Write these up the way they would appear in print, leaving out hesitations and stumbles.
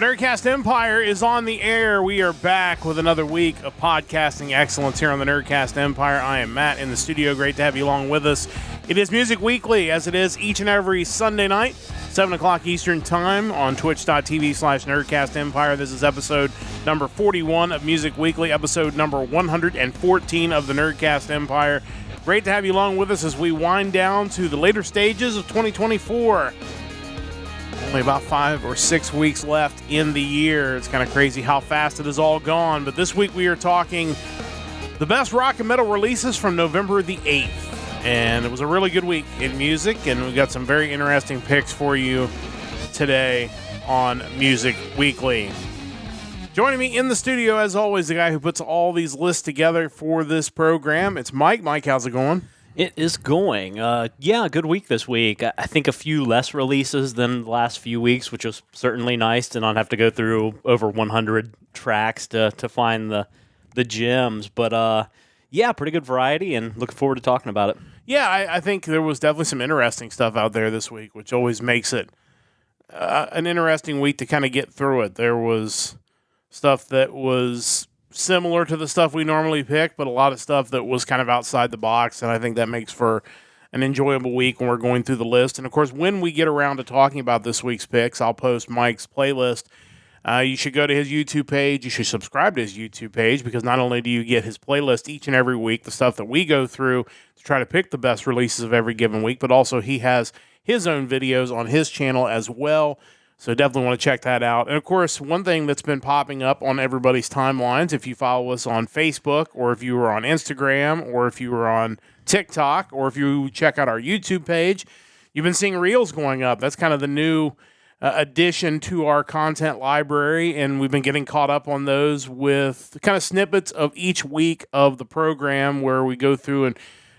Nerdcast Empire is on the air. We are back with another week of podcasting excellence here on the Nerdcast Empire. I am Matt in the studio. Great to have you along with us. It is Music Weekly, as it is each and every Sunday night, 7 o'clock Eastern Time on twitch.tv/Nerdcast Empire. This is episode number 41 of Music Weekly, episode number 114 of the Nerdcast Empire. Great to have you along with us as we wind down to the later stages of 2024. Only about 5 or 6 weeks left in the year. It's kind of crazy how fast it has all gone. But this week we are talking the best rock and metal releases from November the 8th. And it was a really good week in music, and we got some very interesting picks for you today on Music Weekly. Joining me in the studio, as always, the guy who puts all these lists together for this program. It's Mike. Mike, how's it going? It is going. Yeah, good week this week. I think a few less releases than the last few weeks, which was certainly nice to not have to go through over 100 tracks to find the gems. But yeah, pretty good variety, and looking forward to talking about it. Yeah, I think there was definitely some interesting stuff out there this week, which always makes it an interesting week to kind of get through it. There was stuff that was similar to the stuff we normally pick, but a lot of stuff that was kind of outside the box, and I think that makes for an enjoyable week when we're going through the list. And, of course, when we get around to talking about this week's picks, I'll post Mike's playlist. You should go to his YouTube page. You should subscribe to his YouTube page, because not only do you get his playlist each and every week, the stuff that we go through to try to pick the best releases of every given week, but also he has his own videos on his channel as well. So definitely want to check that out. And, of course, one thing that's been popping up on everybody's timelines, if you follow us on Facebook, or if you were on Instagram, or if you were on TikTok, or if you check out our YouTube page, you've been seeing Reels going up. That's kind of the new addition to our content library, and we've been getting caught up on those with kind of snippets of each week of the program, where we go through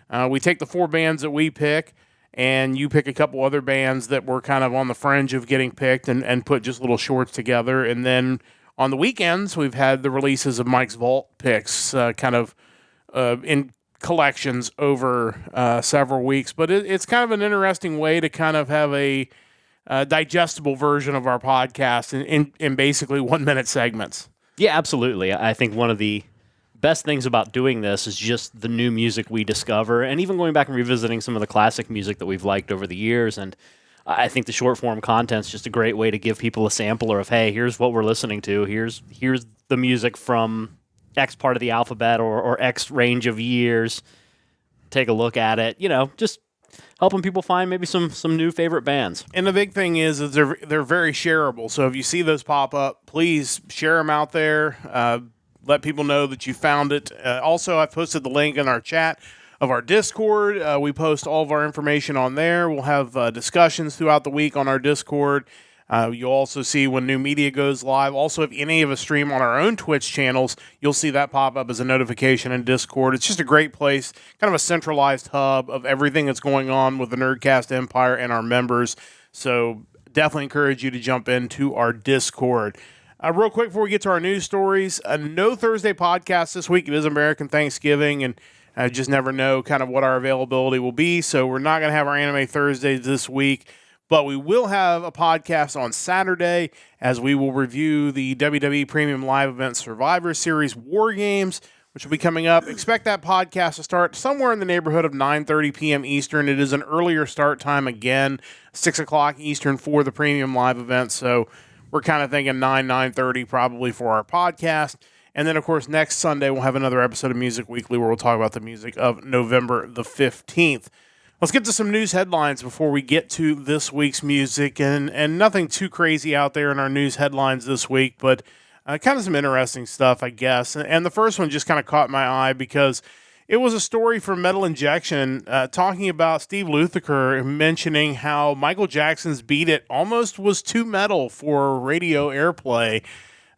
and we take the 4 bands that we pick, and you pick a couple other bands that were kind of on the fringe of getting picked, and put just little shorts together. And then on the weekends, we've had the releases of Mike's Vault picks kind of in collections over several weeks. But it's kind of an interesting way to kind of have a digestible version of our podcast in basically 1-minute segments. Yeah, absolutely. I think one of the best things about doing this is just the new music we discover, and even going back and revisiting some of the classic music that we've liked over the years. And I think the short form content's just a great way to give people a sampler of, hey, here's what we're listening to. Here's the music from X part of the alphabet or X range of years. Take a look at it. You know, just helping people find maybe some new favorite bands. And the big thing is they're very shareable. So if you see those pop up, please share them out there. Let people know that you found it. Also, I've posted the link in our chat of our Discord. We post all of our information on there. We'll have discussions throughout the week on our Discord. You'll also see when new media goes live. Also, if any of us stream on our own Twitch channels, you'll see that pop up as a notification in Discord. It's just a great place, kind of a centralized hub of everything that's going on with the Nerdcast Empire and our members. So definitely encourage you to jump into our Discord. Real quick before we get to our news stories, no Thursday podcast this week. It is American Thanksgiving, and I just never know kind of what our availability will be. So we're not going to have our Anime Thursdays this week, but we will have a podcast on Saturday, as we will review the WWE Premium Live Event Survivor Series War Games, which will be coming up. Expect that podcast to start somewhere in the neighborhood of 9:30 p.m. Eastern. It is an earlier start time again, 6 o'clock Eastern for the Premium Live event. So we're kind of thinking 9:30 probably for our podcast. And then, of course, next Sunday we'll have another episode of Music Weekly where we'll talk about the music of November the 15th. Let's get to some news headlines before we get to this week's music. And nothing too crazy out there in our news headlines this week, but kind of some interesting stuff, I guess. And the first one just kind of caught my eye because it was a story from Metal Injection talking about Steve Lukather mentioning how Michael Jackson's Beat It almost was too metal for radio airplay.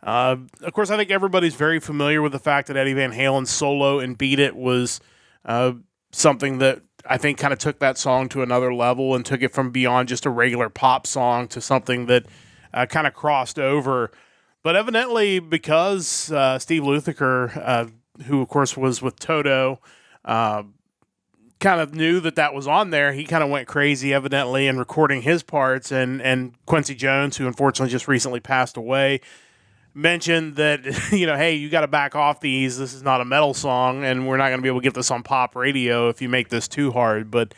Of course, I think everybody's very familiar with the fact that Eddie Van Halen's solo in Beat It was something that I think kind of took that song to another level and took it from beyond just a regular pop song to something that kind of crossed over. But evidently, because Steve Lukather, who of course was with Toto, kind kind of knew that was on there, he kind of went crazy, evidently, in recording his parts. And Quincy Jones, who unfortunately just recently passed away, mentioned that, hey, you got to back off these. This is not a metal song, and we're not going to be able to get this on pop radio if you make this too hard. But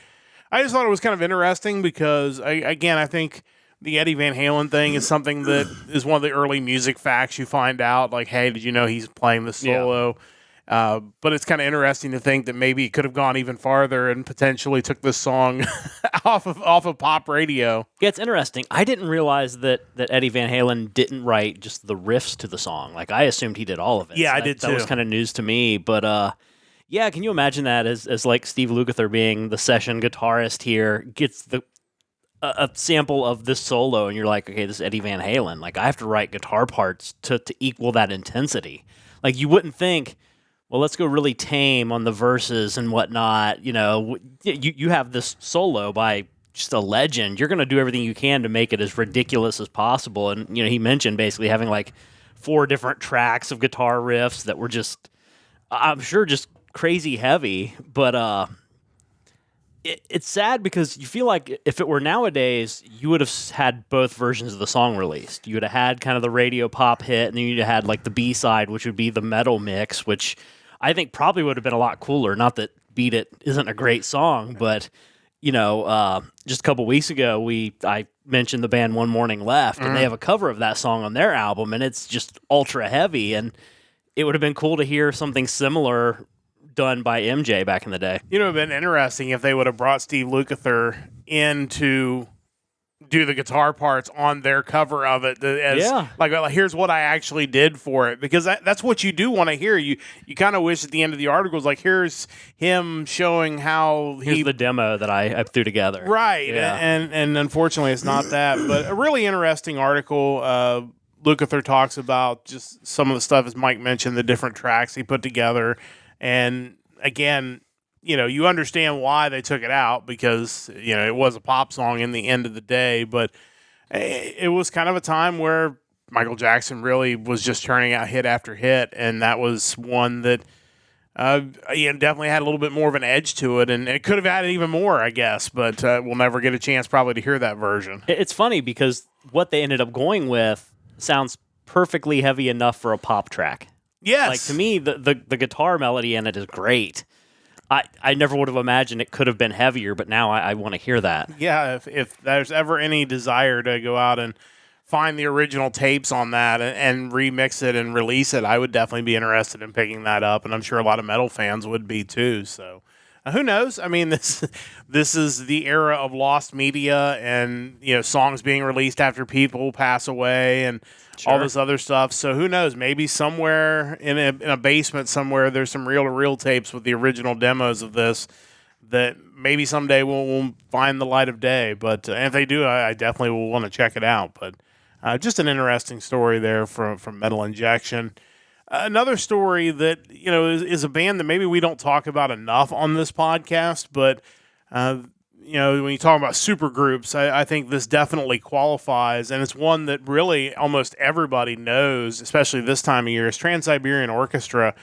I just thought it was kind of interesting because, I think the Eddie Van Halen thing is something that is one of the early music facts you find out. Like, hey, did you know he's playing the solo? Yeah. But it's kind of interesting to think that maybe he could have gone even farther and potentially took this song off of pop radio. Yeah, it's interesting. I didn't realize that Eddie Van Halen didn't write just the riffs to the song. Like, I assumed he did all of it. Yeah, so I did too. That was kind of news to me. But yeah, can you imagine that as like Steve Lukather being the session guitarist here gets a sample of this solo, and you're like, okay, this is Eddie Van Halen. Like, I have to write guitar parts to equal that intensity. Like, you wouldn't think, well, let's go really tame on the verses and whatnot. You have this solo by just a legend. You're going to do everything you can to make it as ridiculous as possible. And, he mentioned basically having like 4 different tracks of guitar riffs that were just, I'm sure, just crazy heavy. But it's sad because you feel like if it were nowadays, you would have had both versions of the song released. You would have had kind of the radio pop hit, and then you'd have had like the B-side, which would be the metal mix, which I think probably would have been a lot cooler. Not that Beat It isn't a great song, but just a couple weeks ago, I mentioned the band One Morning Left, and they have a cover of that song on their album, and it's just ultra heavy, and it would have been cool to hear something similar done by MJ back in the day. It would have been interesting if they would have brought Steve Lukather in to do the guitar parts on their cover of it. Like, here's what I actually did for it. Because that's what you do want to hear. You kind of wish at the end of the article, like, here's him showing how here's the demo that I threw together. Right. Yeah. And unfortunately, it's not that. But a really interesting article. Lukather talks about just some of the stuff, as Mike mentioned, the different tracks he put together. And again, you understand why they took it out because, it was a pop song in the end of the day, but it was kind of a time where Michael Jackson really was just turning out hit after hit. And that was one that definitely had a little bit more of an edge to it. And it could have added even more, I guess, but we'll never get a chance probably to hear that version. It's funny because what they ended up going with sounds perfectly heavy enough for a pop track. Yes. Like, to me, the guitar melody in it is great. I never would have imagined it could have been heavier, but now I want to hear that. Yeah, if there's ever any desire to go out and find the original tapes on that and remix it and release it, I would definitely be interested in picking that up, and I'm sure a lot of metal fans would be too. So who knows? I mean, this is the era of lost media and songs being released after people pass away and all this other stuff. So who knows? Maybe somewhere in a basement somewhere, there's some reel-to-reel tapes with the original demos of this that maybe someday we'll find the light of day. But if they do, I definitely will want to check it out. But just an interesting story there from Metal Injection. Another story that is a band that maybe we don't talk about enough on this podcast, but when you talk about supergroups, I think this definitely qualifies, and it's one that really almost everybody knows, especially this time of year. Is Trans-Siberian Orchestra.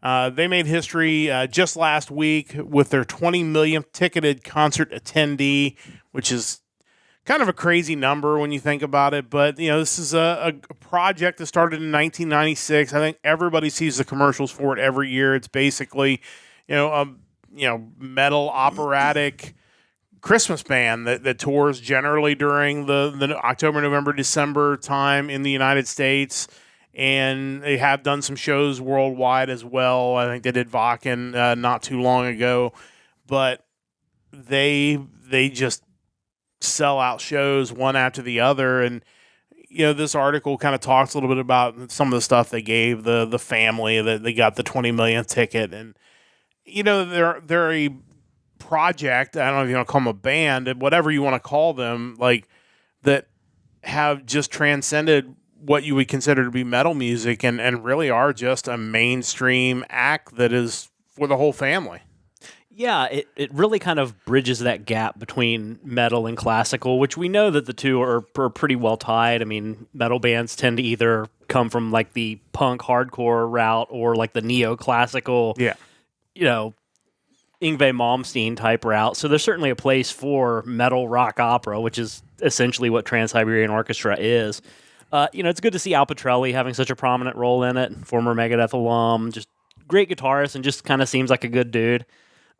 They made history just last week with their 20 millionth ticketed concert attendee, which is kind of a crazy number when you think about it. But this is a project that started in 1996. I think everybody sees the commercials for it every year. It's basically metal operatic Christmas band that tours generally during the October, November, December time in the United States. And they have done some shows worldwide as well. I think they did Wacken not too long ago. But they just sell out shows one after the other. And, this article kind of talks a little bit about some of the stuff they gave the family that they got the 20 millionth ticket. And, they're a project, I don't know if you want to call them a band, whatever you want to call them, like, that have just transcended what you would consider to be metal music and really are just a mainstream act that is for the whole family. Yeah, it really kind of bridges that gap between metal and classical, which we know that the two are pretty well tied. I mean, metal bands tend to either come from like the punk hardcore route or like the neoclassical, Yngwie Malmsteen type route. So there's certainly a place for metal rock opera, which is essentially what Trans-Siberian Orchestra is. It's good to see Al Pitrelli having such a prominent role in it. Former Megadeth alum, just great guitarist, and just kind of seems like a good dude.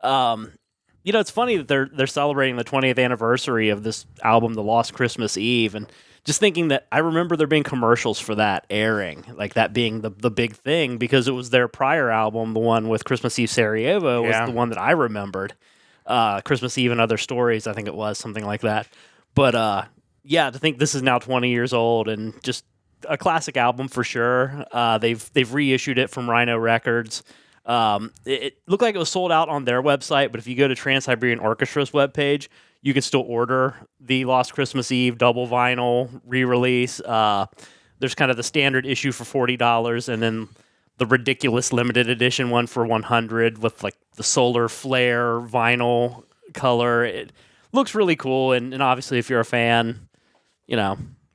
It's funny that they're celebrating the 20th anniversary of this album, The Lost Christmas Eve, and just thinking that I remember there being commercials for that airing, like that being the big thing, because it was their prior album, the one with Christmas Eve Sarajevo, was the one that I remembered. Christmas Eve and Other Stories, I think it was, something like that. But to think this is now 20 years old and just a classic album for sure. They've reissued it from Rhino Records. It looked like it was sold out on their website, but if you go to Trans-Siberian Orchestra's webpage, you can still order the Lost Christmas Eve double vinyl re-release. There's kind of the standard issue for $40, and then the ridiculous limited edition one for $100 with like the solar flare vinyl color. It looks really cool, and obviously if you're a fan,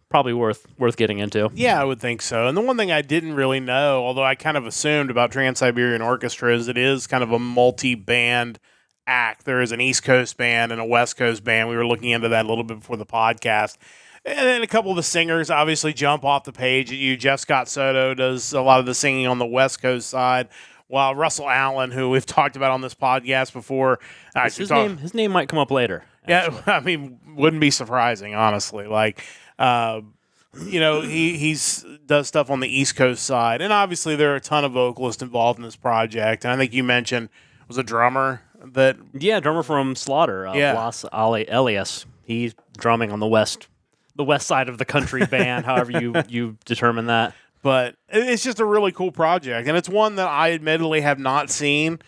probably worth getting into. Yeah, I would think so. And the one thing I didn't really know, although I kind of assumed about Trans-Siberian Orchestra, is it is kind of a multi-band act. There is an East Coast band and a West Coast band. We were looking into that a little bit before the podcast. And then a couple of the singers obviously jump off the page at you. Jeff Scott Soto does a lot of the singing on the West Coast side, while Russell Allen, who we've talked about on this podcast before. His name might come up later. Actually. Yeah, I mean, wouldn't be surprising, honestly. Like, he's does stuff on the East Coast side. And obviously there are a ton of vocalists involved in this project. And I think you mentioned was a drummer that... Yeah, drummer from Slaughter, Blas Elias. He's drumming on the west side of the country band, however you determine that. But it's just a really cool project. And it's one that I admittedly have not seen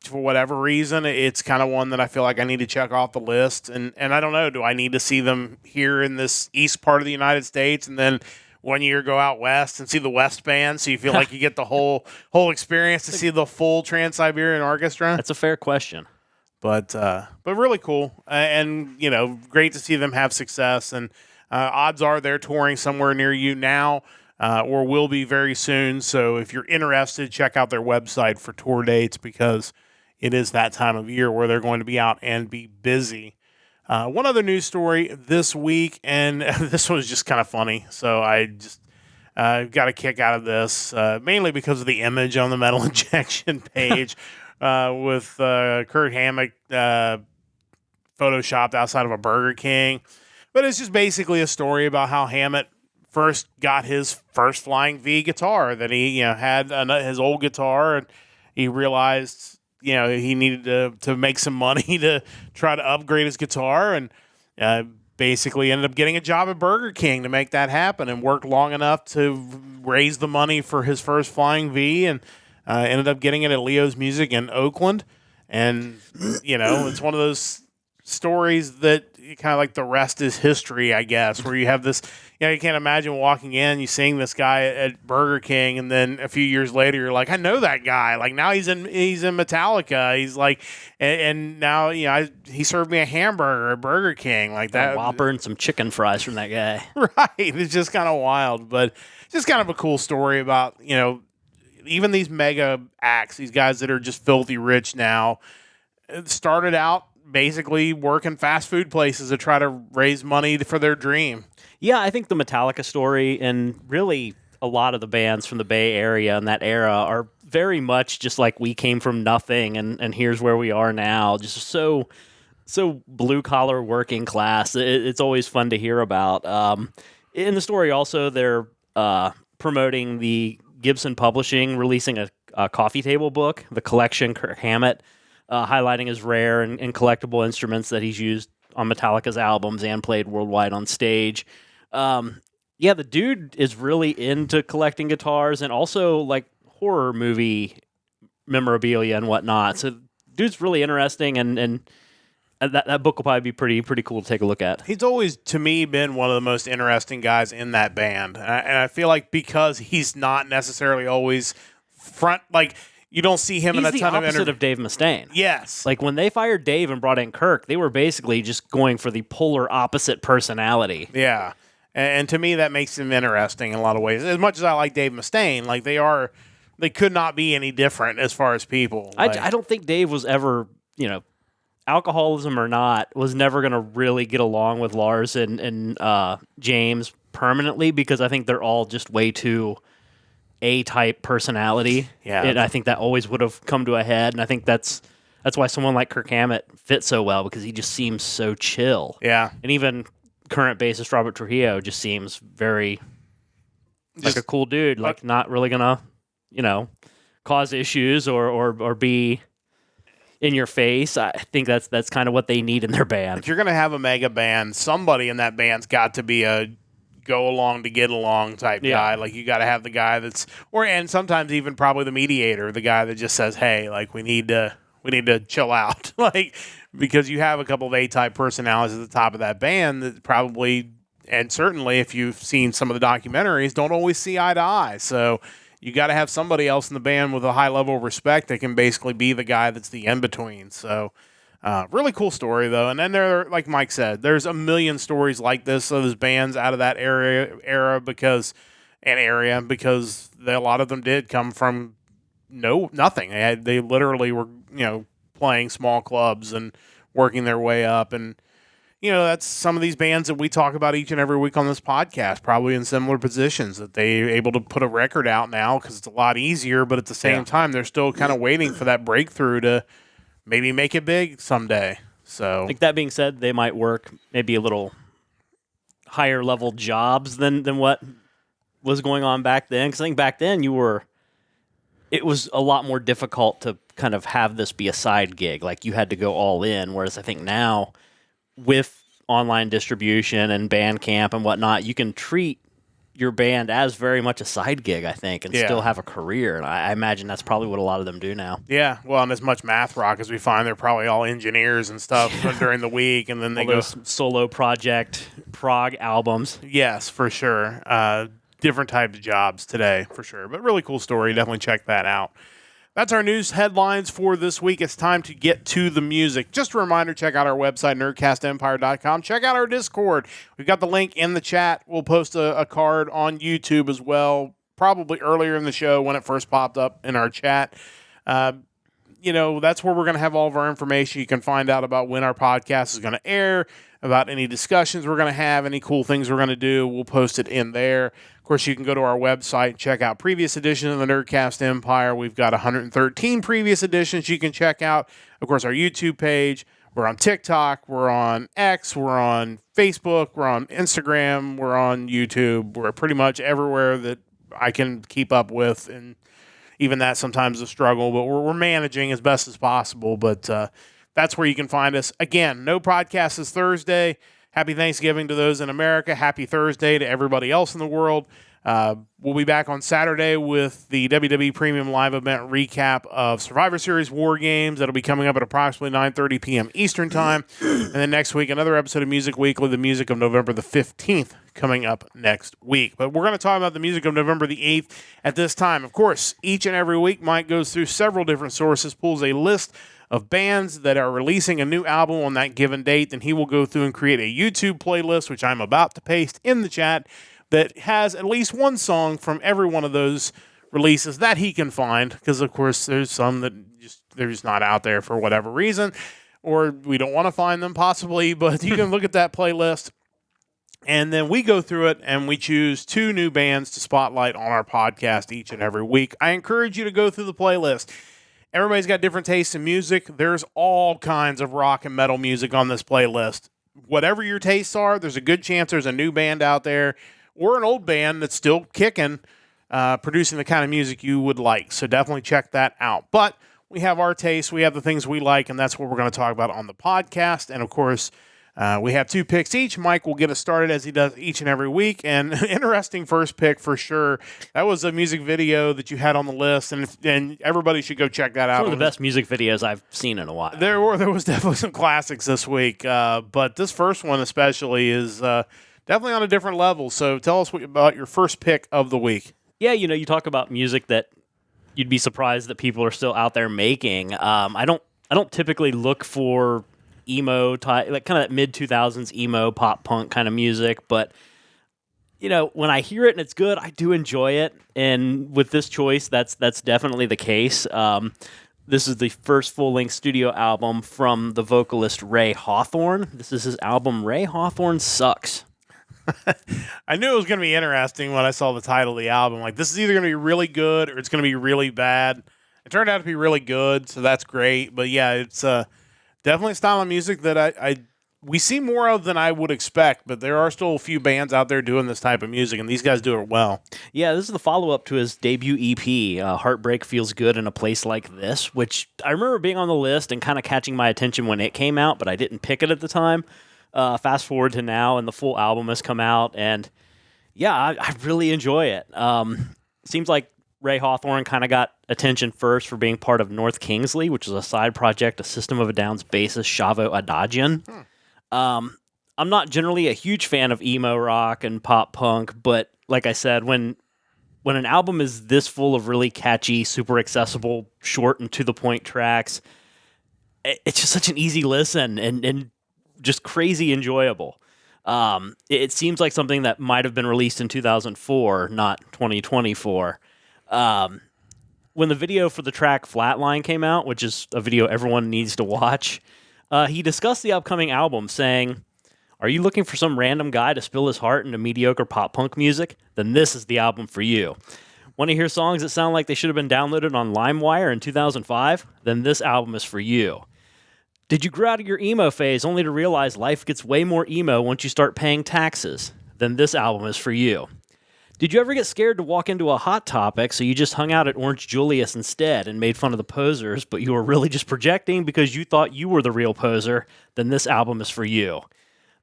for whatever reason. It's kind of one that I feel like I need to check off the list. And I don't know, do I need to see them here in this east part of the United States and then one year go out west and see the West Band so you feel like you get the whole experience to see the full Trans-Siberian Orchestra? That's a fair question. But really cool. And, great to see them have success. And odds are they're touring somewhere near you now or will be very soon. So if you're interested, check out their website for tour dates because it is that time of year where they're going to be out and be busy. One other news story this week, and this one was just kind of funny. So I just got a kick out of this, mainly because of the image on the Metal Injection page with Kurt Hammett photoshopped outside of a Burger King. But it's just basically a story about how Hammett first got his first Flying V guitar, that he had his old guitar, and he realized he needed to make some money to try to upgrade his guitar, and basically ended up getting a job at Burger King to make that happen, and worked long enough to raise the money for his first Flying V, and ended up getting it at Leo's Music in Oakland. And it's one of those stories that kind of like the rest is history, I guess, where you have this, you can't imagine walking in, you seeing this guy at Burger King, and then a few years later, you're like, I know that guy. Like now he's in Metallica. He's like, and now, he served me a hamburger at Burger King like that. A Whopper and some chicken fries from that guy. Right. It's just kind of wild, but just kind of a cool story about, even these mega acts, these guys that are just filthy rich now, started out basically working fast food places to try to raise money for their dream. Yeah, I think the Metallica story and really a lot of the bands from the Bay Area in that era are very much just like we came from nothing and here's where we are now. Just so blue collar working class. It's always fun to hear about. In the story also, they're promoting the Gibson Publishing releasing a coffee table book, the collection Kirk Hammett, highlighting his rare and collectible instruments that he's used on Metallica's albums and played worldwide on stage. The dude is really into collecting guitars and also like horror movie memorabilia and whatnot. So dude's really interesting, and that book will probably be pretty cool to take a look at. He's always, to me, been one of the most interesting guys in that band. And I feel like because he's not necessarily always front, like, you don't see him in a ton of interviews. He's the opposite of Dave Mustaine. Yes. Like, when they fired Dave and brought in Kirk, they were basically just going for the polar opposite personality. Yeah. And to me, that makes him interesting in a lot of ways. As much as I like Dave Mustaine, like, they are they could not be any different as far as people. I don't think Dave was ever, alcoholism or not, was never going to really get along with Lars and James permanently, because I think they're all just way too A-type personality. Yeah. And I think that always would have come to a head, and I think that's why someone like Kirk Hammett fits so well, because he just seems so chill. Yeah. And even current bassist Robert Trujillo just seems very like a cool dude, like not really gonna, cause issues or be in your face. I think that's kind of what they need in their band. If you're gonna have a mega band, somebody in that band's got to be a go along to get along type guy. Like, you got to have the guy and sometimes even probably the mediator, the guy that just says, hey, like, we need to chill out. Like, because you have a couple of A-type personalities at the top of that band that probably, and certainly if you've seen some of the documentaries, don't always see eye to eye. So you got to have somebody else in the band with a high level of respect that can basically be the guy that's the in-between. So really cool story, though. And then like Mike said, there's a million stories like this of those bands out of that era because a lot of them did come from nothing. They literally were, playing small clubs and working their way up. And, that's some of these bands that we talk about each and every week on this podcast, probably in similar positions, that they're able to put a record out now because it's a lot easier. But at the same time, they're still kind of waiting for that breakthrough to maybe make it big someday. So, like, that being said, they might work maybe a little higher level jobs than what was going on back then. Because I think back then it was a lot more difficult to kind of have this be a side gig. Like, you had to go all in. Whereas I think now, with online distribution and Bandcamp and whatnot, you can treat your band as very much a side gig, I think, and still have a career. And I imagine that's probably what a lot of them do now. Yeah, well, and as much math rock as we find, they're probably all engineers and stuff during the week, and then they go solo project prog albums. Yes, for sure. Different types of jobs today, for sure. But really cool story. Definitely check that out. That's our news headlines for this week. It's time to get to the music. Just a reminder, check out our website, nerdcastempire.com. Check out our Discord. We've got the link in the chat. We'll post a card on YouTube as well, probably earlier in the show when it first popped up in our chat. That's where we're going to have all of our information. You can find out about when our podcast is going to air, about any discussions we're going to have, any cool things we're going to do. We'll post it in there. Of course, you can go to our website and check out previous editions of the Nerdcast Empire. We've got 113 previous editions you can check out. Of course, our YouTube page. We're on TikTok. We're on X. We're on Facebook. We're on Instagram. We're on YouTube. We're pretty much everywhere that I can keep up with, and even that sometimes is a struggle, but we're managing as best as possible. But that's where you can find us. Again, no podcast this Thursday. Happy Thanksgiving to those in America. Happy Thursday to everybody else in the world. We'll be back on Saturday with the WWE Premium Live event recap of Survivor Series War Games. That'll be coming up at approximately 9:30 p.m. Eastern Time. And then next week, another episode of Music Weekly, the music of November the 15th, coming up next week. But we're going to talk about the music of November the 8th at this time. Of course, each and every week, Mike goes through several different sources, pulls a list of bands that are releasing a new album on that given date. Then he will go through and create a YouTube playlist, which I'm about to paste in the chat, that has at least one song from every one of those releases that he can find. Because, of course, there's some that they're just not out there for whatever reason, or we don't want to find them possibly. But you can look at that playlist. And then we go through it and we choose 2 new bands to spotlight on our podcast each and every week. I encourage you to go through the playlist. Everybody's got different tastes in music. There's all kinds of rock and metal music on this playlist. Whatever your tastes are, there's a good chance there's a new band out there or an old band that's still kicking, producing the kind of music you would like. So definitely check that out. But we have our tastes. We have the things we like, and that's what we're going to talk about on the podcast. And, of course, we have 2 picks each. Mike will get us started as he does each and every week. And interesting first pick for sure. That was a music video that you had on the list, and everybody should go check that out. It's one of the best music videos I've seen in a while. There was definitely some classics this week, but this first one especially is definitely on a different level. So tell us about your first pick of the week. Yeah, you talk about music that you'd be surprised that people are still out there making. I don't typically look for emo type, like kind of mid 2000s emo pop punk kind of music, but when I hear it and it's good, I do enjoy it. And with this choice, that's definitely the case. This is the first full-length studio album from the vocalist Ray Hawthorne. This is his album, Ray Hawthorne Sucks. I knew it was going to be interesting when I saw the title of the album. Like, this is either going to be really good or it's going to be really bad. It turned out to be really good, so that's great. But yeah, it's definitely a style of music that we see more of than I would expect, but there are still a few bands out there doing this type of music, and these guys do it well. Yeah, this is the follow-up to his debut EP, Heartbreak Feels Good in a Place Like This, which I remember being on the list and kind of catching my attention when it came out, but I didn't pick it at the time. Fast forward to now, and the full album has come out, and yeah, I really enjoy it. Seems like Ray Hawthorne kind of got attention first for being part of North Kingsley, which is a side project of System of a Down's bassist Shavo Adagian. I'm not generally a huge fan of emo rock and pop punk, but like I said, when an album is this full of really catchy, super accessible, short and to the point tracks, it's just such an easy listen and just crazy enjoyable. It seems like something that might have been released in 2004, not 2024. When the video for the track Flatline came out, which is a video everyone needs to watch, he discussed the upcoming album, saying, "Are you looking for some random guy to spill his heart into mediocre pop-punk music? Then this is the album for you. Want to hear songs that sound like they should have been downloaded on LimeWire in 2005? Then this album is for you. Did you grow out of your emo phase only to realize life gets way more emo once you start paying taxes? Then this album is for you. Did you ever get scared to walk into a Hot Topic, so you just hung out at Orange Julius instead and made fun of the posers, but you were really just projecting because you thought you were the real poser? Then this album is for you.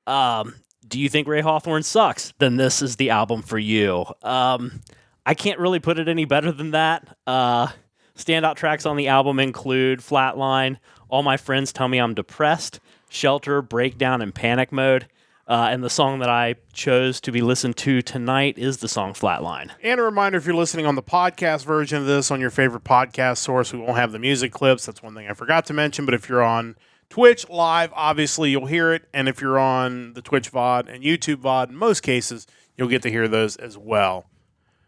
Do you think Ray Hawthorne sucks? Then this is the album for you." I can't really put it any better than that. Standout tracks on the album include Flatline, All My Friends Tell Me I'm Depressed, Shelter, Breakdown, and Panic Mode. And the song that I chose to be listened to tonight is the song Flatline. And a reminder, if you're listening on the podcast version of this on your favorite podcast source, we won't have the music clips. That's one thing I forgot to mention. But if you're on Twitch live, obviously you'll hear it. And if you're on the Twitch VOD and YouTube VOD, in most cases, you'll get to hear those as well.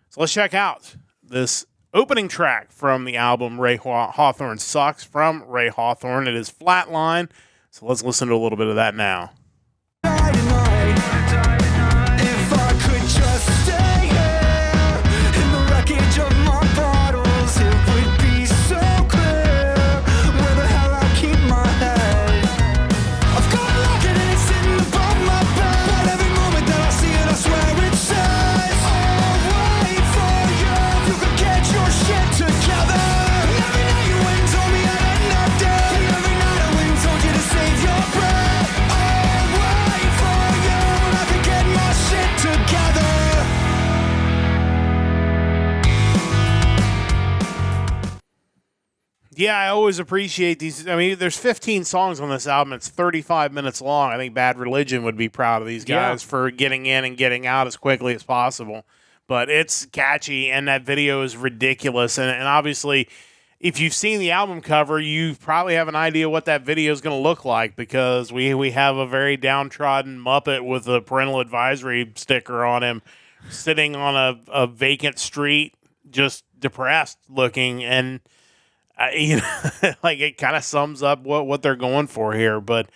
So let's check out this opening track from the album Ray Hawthorne Sucks from Ray Hawthorne. It is Flatline. So let's listen to a little bit of that now. If I could just stay here in the wreckage of my bottles, it would be so clear where the hell I keep my head. I've got a rocket and it's sitting above my bed, but every moment that I see it, I swear it says, "I'll wait for you if you could get your shit together." Every night you went and told me I'd end up dead. Every night I went and told you to save your breath. Yeah, I always appreciate these. I mean, there's 15 songs on this album. It's 35 minutes long. I think Bad Religion would be proud of these guys for getting in and getting out as quickly as possible. But it's catchy, and that video is ridiculous. And obviously, if you've seen the album cover, you probably have an idea what that video is going to look like, because we have a very downtrodden Muppet with a parental advisory sticker on him sitting on a vacant street, just depressed looking. And like, it kind of sums up what they're going for here. But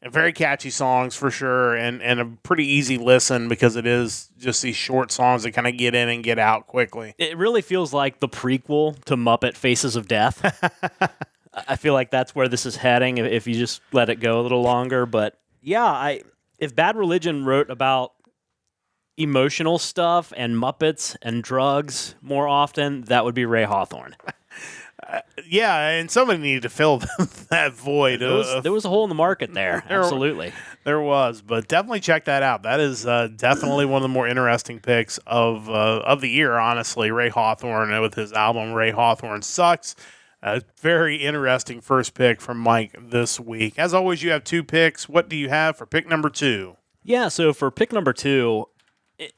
very catchy songs for sure, and a pretty easy listen because it is just these short songs that kind of get in and get out quickly. It really feels like the prequel to Muppet Faces of Death. I feel like that's where this is heading if you just let it go a little longer. But yeah, if Bad Religion wrote about emotional stuff and Muppets and drugs more often, that would be Ray Hawthorne. Yeah, and somebody needed to fill that void. There was a hole in the market there. Absolutely. There was, but definitely check that out. That is definitely one of the more interesting picks of the year, honestly. Ray Hawthorne with his album Ray Hawthorne Sucks. Very interesting first pick from Mike this week. As always, you have two picks. What do you have for pick number 2? Yeah, so for pick number 2,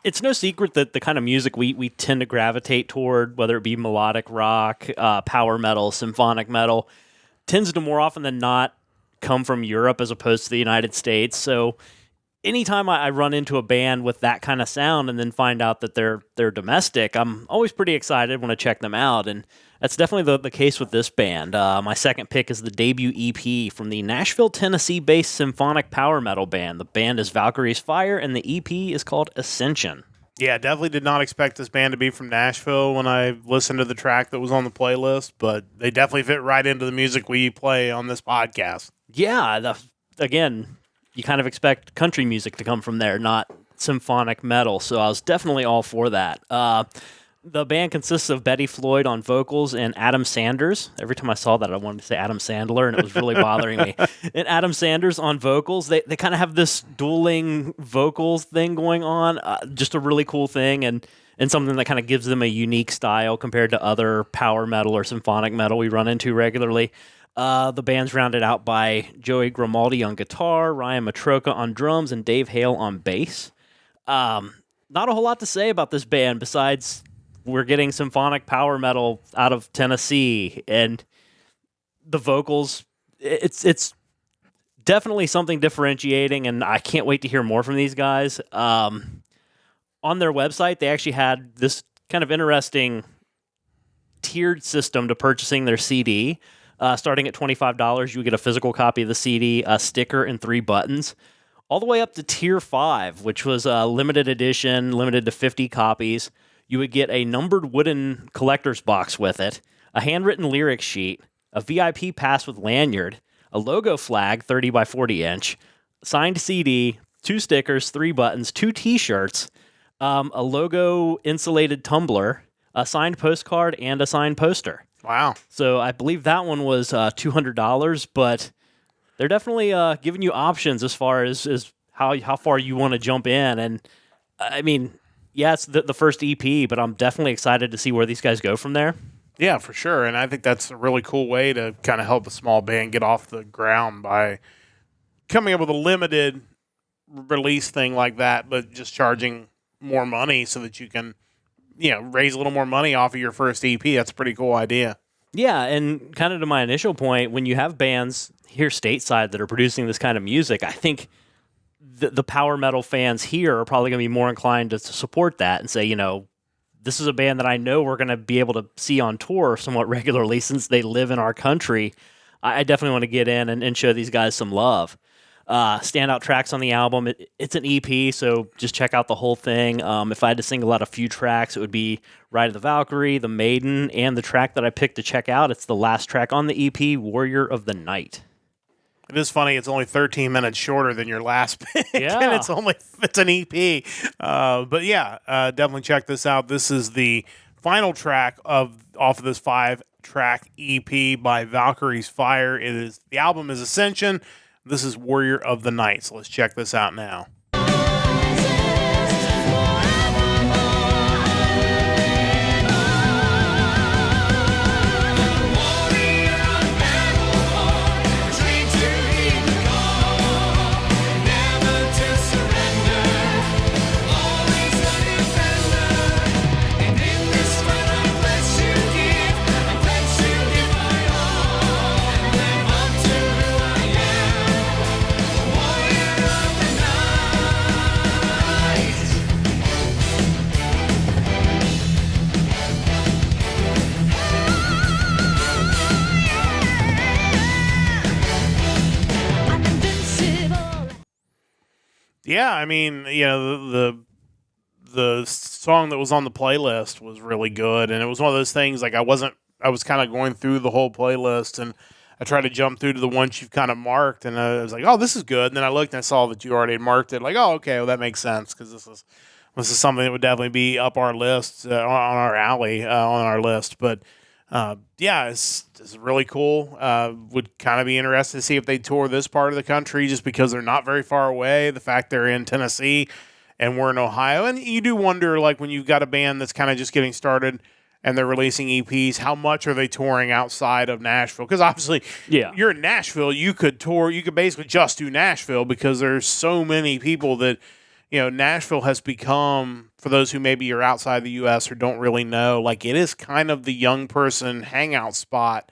it's no secret that the kind of music we tend to gravitate toward, whether it be melodic rock, power metal, symphonic metal, tends to more often than not come from Europe as opposed to the United States. So anytime I run into a band with that kind of sound and then find out that they're domestic, I'm always pretty excited when I check them out, and that's definitely the case with this band. My second pick is the debut EP from the Nashville, Tennessee-based symphonic power metal band. The band is Valkyrie's Fire, and the EP is called Ascension. Yeah, definitely did not expect this band to be from Nashville when I listened to the track that was on the playlist, but they definitely fit right into the music we play on this podcast. Yeah, again, you kind of expect country music to come from there, not symphonic metal, so I was definitely all for that. The band consists of Betty Floyd on vocals and Adam Sanders. Every time I saw that, I wanted to say Adam Sandler, and it was really bothering me. And Adam Sanders on vocals. They kind of have this dueling vocals thing going on. Just a really cool thing, and something that kind of gives them a unique style compared to other power metal or symphonic metal we run into regularly. The band's rounded out by Joey Grimaldi on guitar, Ryan Matroka on drums, and Dave Hale on bass. Not a whole lot to say about this band besides we're getting symphonic power metal out of Tennessee, and the vocals, it's definitely something differentiating, and I can't wait to hear more from these guys. On their website, they actually had this kind of interesting tiered system to purchasing their CD. Starting at $25, you would get a physical copy of the CD, a sticker, and 3 buttons, all the way up to Tier 5, which was a limited edition, limited to 50 copies. You would get a numbered wooden collector's box with it, a handwritten lyric sheet, a VIP pass with lanyard, a logo flag, 30 by 40 inch, signed CD, 2 stickers, 3 buttons, 2 T-shirts, a logo insulated tumbler, a signed postcard, and a signed poster. Wow. So I believe that one was $200, but they're definitely giving you options as far as how far you want to jump in. And I mean, yeah, it's the first EP, but I'm definitely excited to see where these guys go from there. Yeah, for sure. And I think that's a really cool way to kind of help a small band get off the ground by coming up with a limited release thing like that, but just charging more money so that you can, raise a little more money off of your first EP. That's a pretty cool idea. Yeah, and kind of to my initial point, when you have bands here stateside that are producing this kind of music, I think the power metal fans here are probably going to be more inclined to support that and say, this is a band that I know we're going to be able to see on tour somewhat regularly since they live in our country. I definitely want to get in and show these guys some love. Standout tracks on the album, it's an EP, so just check out the whole thing. If I had to single out a few tracks, it would be Ride of the Valkyrie, The Maiden, and the track that I picked to check out, it's the last track on the EP, Warrior of the Night. It is funny. It's only 13 minutes shorter than your last pick, Yeah. and it's an EP. But yeah, definitely check this out. This is the final track off of this 5-track EP by Valkyrie's Fire. The album is Ascension. This is Warrior of the Night. So let's check this out now. Yeah, I mean, the song that was on the playlist was really good, and it was one of those things like I was kind of going through the whole playlist, and I tried to jump through to the ones you've kind of marked, and I was like, oh, this is good, and then I looked and I saw that you already had marked it, like, oh, okay, well, that makes sense, because this is something that would definitely be up our list, on our alley, on our list, but yeah, it's really cool. Would kind of be interested to see if they tour this part of the country just because they're not very far away. The fact they're in Tennessee and we're in Ohio. And you do wonder, like, when you've got a band that's kind of just getting started and they're releasing EPs, how much are they touring outside of Nashville? Because obviously, you're in Nashville, you could basically just do Nashville because there's so many people that, Nashville has become, for those who maybe are outside the U.S. or don't really know, like it is kind of the young person hangout spot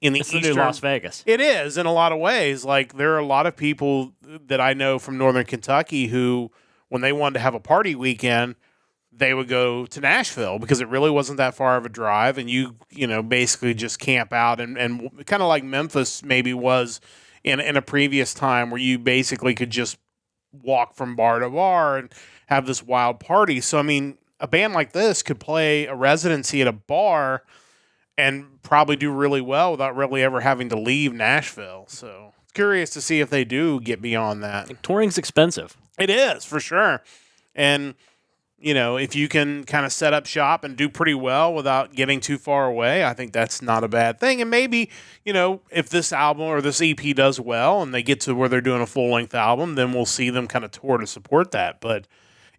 in the It's the eastern new Las Vegas. It is in a lot of ways. Like there are a lot of people that I know from Northern Kentucky who, when they wanted to have a party weekend, they would go to Nashville because it really wasn't that far of a drive, and you know basically just camp out and kind of like Memphis maybe was in a previous time where you basically could just walk from bar to bar and have this wild party. So I mean, a band like this could play a residency at a bar and probably do really well without really ever having to leave Nashville. So it's curious to see if they do get beyond that. Like, touring's expensive. It is, for sure. And, you know, if you can kind of set up shop and do pretty well without getting too far away, I think that's not a bad thing. And maybe, you know, if this album or this EP does well and they get to where they're doing a full-length album, then we'll see them kind of tour to support that. But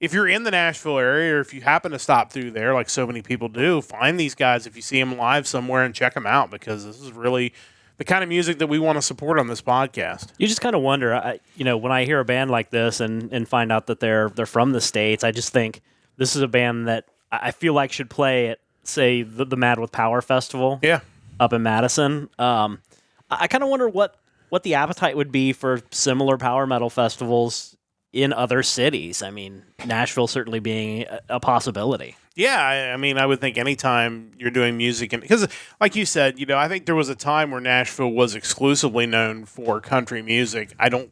if you're in the Nashville area or if you happen to stop through there, like so many people do, find these guys if you see them live somewhere and check them out, because this is really the kind of music that we want to support on this podcast. You just kind of wonder, you know, when I hear a band like this and find out that they're from the States, I just think this is a band that I feel like should play at, say, the Mad with Power Festival up in Madison. I kind of wonder what the appetite would be for similar power metal festivals in other cities. I mean, Nashville certainly being a possibility. Yeah, I mean, I would think anytime you're doing music, and because, like you said, you know, I think there was a time where Nashville was exclusively known for country music. I don't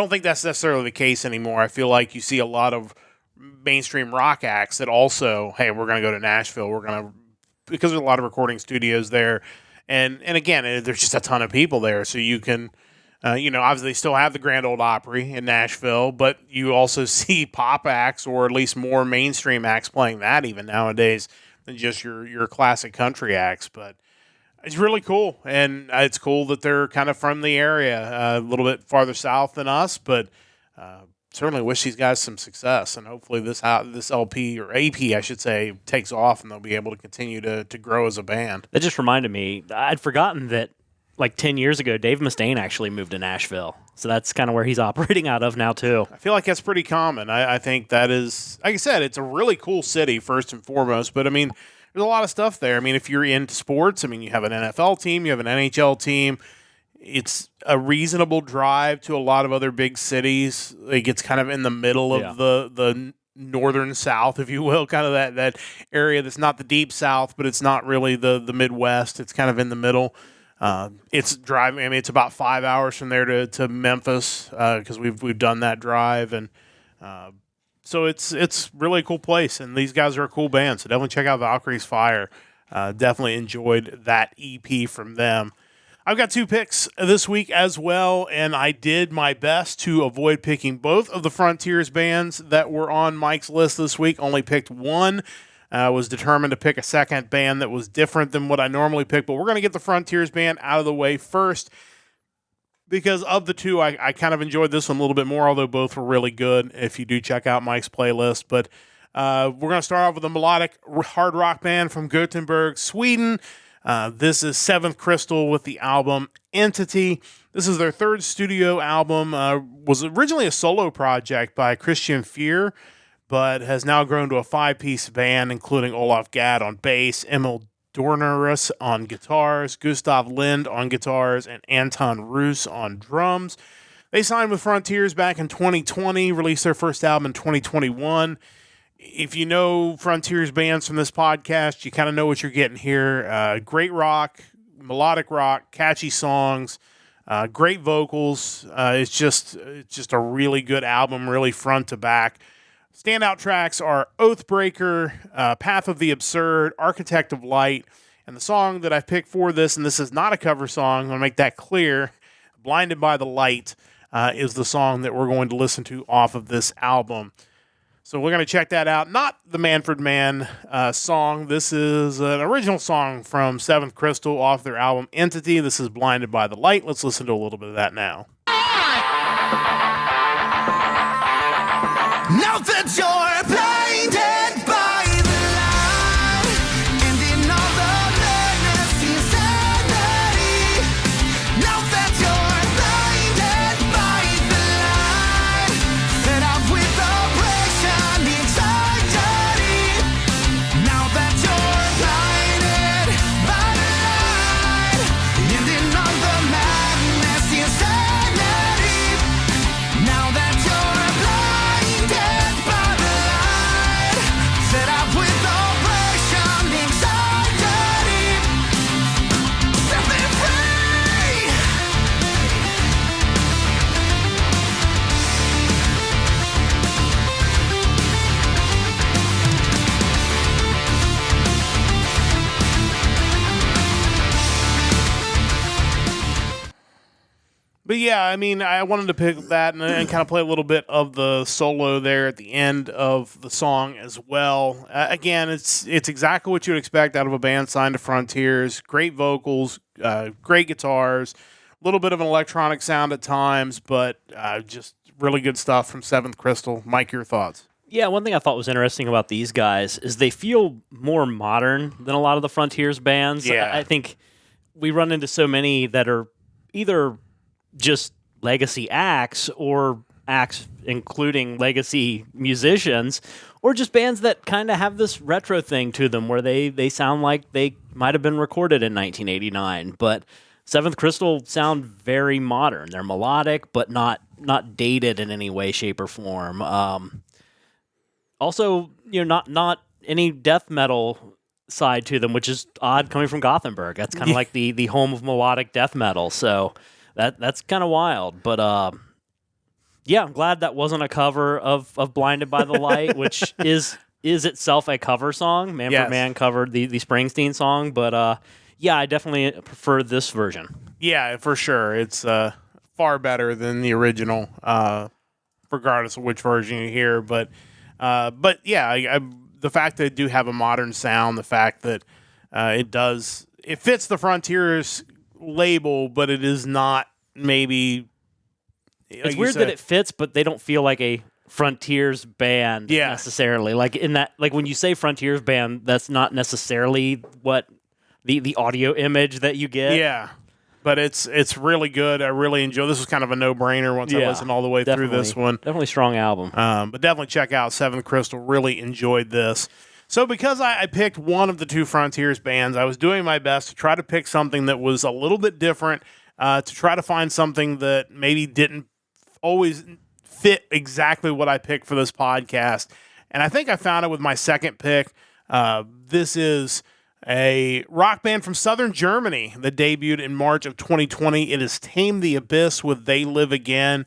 think that's necessarily the case anymore. I feel like you see a lot of mainstream rock acts that also, hey, we're going to go to Nashville. Because there's a lot of recording studios there, and again, there's just a ton of people there, so you can. You know, obviously they still have the Grand Ole Opry in Nashville, but you also see pop acts, or at least more mainstream acts, playing that even nowadays than just your classic country acts. But it's really cool, and it's cool that they're kind of from the area, a little bit farther south than us, but certainly wish these guys some success, and hopefully this LP, or AP, I should say, takes off, and they'll be able to continue to grow as a band. That just reminded me, I'd forgotten that like 10 years ago, Dave Mustaine actually moved to Nashville. So that's kind of where he's operating out of now, too. I feel like that's pretty common. I think that is, like I said, it's a really cool city, first and foremost. But, I mean, there's a lot of stuff there. I mean, if you're into sports, I mean, you have an NFL team, you have an NHL team. It's a reasonable drive to a lot of other big cities. Like, it's kind of in the middle of the northern South, if you will, kind of that area that's not the deep South, but it's not really the Midwest. It's kind of in the middle. It's driving. I mean, it's about 5 hours from there to Memphis because we've done that drive, and so it's really a cool place. And these guys are a cool band, so definitely check out Valkyrie's Fire. Definitely enjoyed that EP from them. I've got 2 picks this week as well, and I did my best to avoid picking both of the Frontiers bands that were on Mike's list this week. Only picked one. Was determined to pick a second band that was different than what I normally pick, but we're going to get the Frontiers band out of the way first, because of the two, I kind of enjoyed this one a little bit more, although both were really good if you do check out Mike's playlist. But we're going to start off with a melodic hard rock band from Gothenburg, Sweden. This is Seventh Crystal with the album Entity. This is their 3rd studio album. Was originally a solo project by Christian Fear, but has now grown to a 5-piece band, including Olaf Gadd on bass, Emil Dornerus on guitars, Gustav Lind on guitars, and Anton Roos on drums. They signed with Frontiers back in 2020, released their first album in 2021. If you know Frontiers bands from this podcast, you kind of know what you're getting here. Great rock, melodic rock, catchy songs, great vocals. It's just a really good album, really front to back. Standout tracks are Oathbreaker, Path of the Absurd, Architect of Light, and the song that I picked for this, and this is not a cover song, I'm going to make that clear, Blinded by the Light, is the song that we're going to listen to off of this album. So we're going to check that out. Not the Manfred Mann song. This is an original song from Seventh Crystal off their album Entity. This is Blinded by the Light. Let's listen to a little bit of that now. Now that you're blinded by the light, and in all the madness insanity. Now that you're blinded by the light, fed up with oppression, anxiety. Now that you're blinded by the light, yeah, I mean, I wanted to pick that and kind of play a little bit of the solo there at the end of the song as well. Again, it's exactly what you would expect out of a band signed to Frontiers. Great vocals, great guitars, a little bit of an electronic sound at times, but just really good stuff from Seventh Crystal. Mike, your thoughts? Yeah, one thing I thought was interesting about these guys is they feel more modern than a lot of the Frontiers bands. Yeah. I think we run into so many that are either just legacy acts or acts including legacy musicians, or just bands that kind of have this retro thing to them where they sound like they might have been recorded in 1989. But Seventh Crystal sound very modern. They're melodic, but not dated in any way, shape, or form. Also, not any death metal side to them, which is odd coming from Gothenburg. That's kind of like the home of melodic death metal. So that's kind of wild. But yeah, I'm glad that wasn't a cover of Blinded by the Light, which is itself a cover song. Man for Man covered the Springsteen song, but yeah, I definitely prefer this version. Yeah, for sure. It's far better than the original, regardless of which version you hear. But yeah, the fact that they do have a modern sound, the fact that it fits the Frontiers label, but it is not maybe. It's weird that it fits, but they don't feel like a Frontiers band necessarily. Like in that, like when you say Frontiers band, that's not necessarily what the audio image that you get. Yeah. But it's really good. I really enjoy. This was kind of a no-brainer once I listened all the way through this one. Definitely strong album. But definitely check out Seventh Crystal. Really enjoyed this. So because I picked one of the two Frontiers bands, I was doing my best to try to pick something that was a little bit different, to try to find something that maybe didn't always fit exactly what I picked for this podcast. And I think I found it with my second pick. This is a rock band from southern Germany that debuted in March of 2020. It is Tame the Abyss with They Live Again.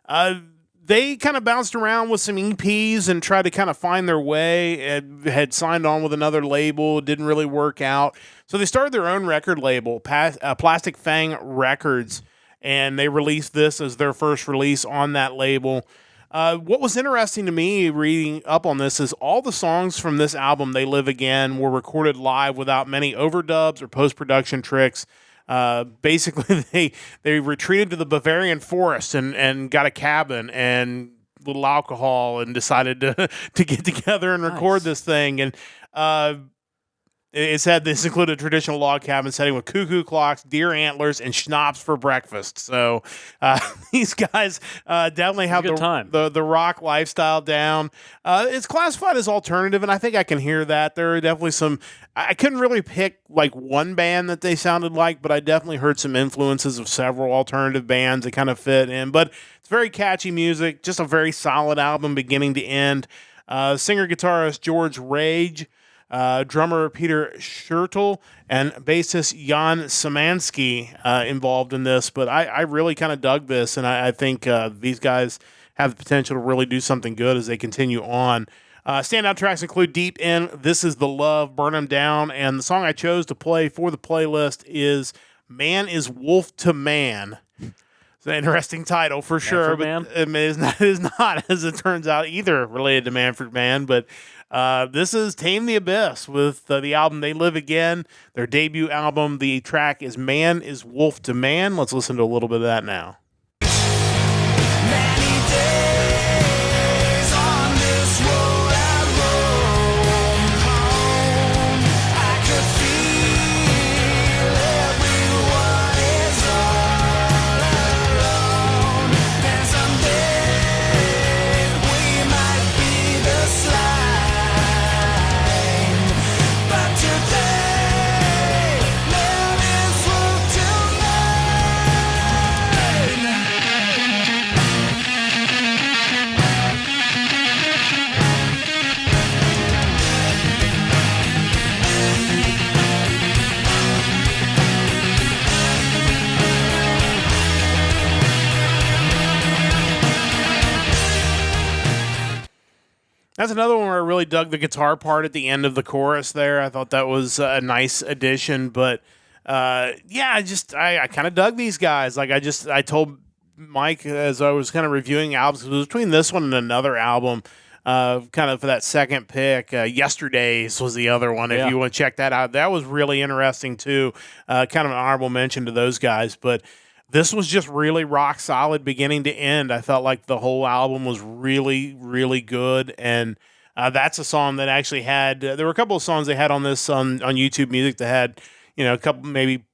They kind of bounced around with some EPs and tried to kind of find their way. Had signed on with another label. It didn't really work out. So they started their own record label, Plastic Fang Records, and they released this as their first release on that label. What was interesting to me reading up on this is all the songs from this album, They Live Again, were recorded live without many overdubs or post-production tricks. Basically, they retreated to the Bavarian forest and got a cabin and little alcohol and decided to get together and record this thing. And it said this included a traditional log cabin setting with cuckoo clocks, deer antlers, and schnapps for breakfast. So these guys definitely have the rock lifestyle down. It's classified as alternative, and I think I can hear that. There are definitely some. I couldn't really pick like one band that they sounded like, but I definitely heard some influences of several alternative bands that kind of fit in. But it's very catchy music, just a very solid album beginning to end. Singer-guitarist George Rage, drummer Peter Schertl, and bassist Jan Szymanski involved in this. But I really kind of dug this, and I think these guys have the potential to really do something good as they continue on. Standout tracks include Deep In, This Is the Love, Burn 'Em Down, and the song I chose to play for the playlist is Man is Wolf to Man. It's an interesting title for sure, but it is not, as it turns out, either related to Manfred Mann. But this is Tame the Abyss with the album They Live Again, their debut album. The track is Man is Wolf to Man. Let's listen to a little bit of that now. Many days on this road I roam home. I could feel everyone is all alone. And someday we might be the slime. But today, man is wolf to man. That's another one where I really dug the guitar part at the end of the chorus there. I thought that was a nice addition, but yeah, I kind of dug these guys. Like I told Mike, as I was kind of reviewing albums, it was between this one and another album, kind of for that second pick. Yesterday's was the other one. If you want to check that out, that was really interesting too. Kind of an honorable mention to those guys, but this was just really rock solid beginning to end. I felt like the whole album was really, really good, and that's a song that actually had. There were a couple of songs they had on this on YouTube Music that had, a couple maybe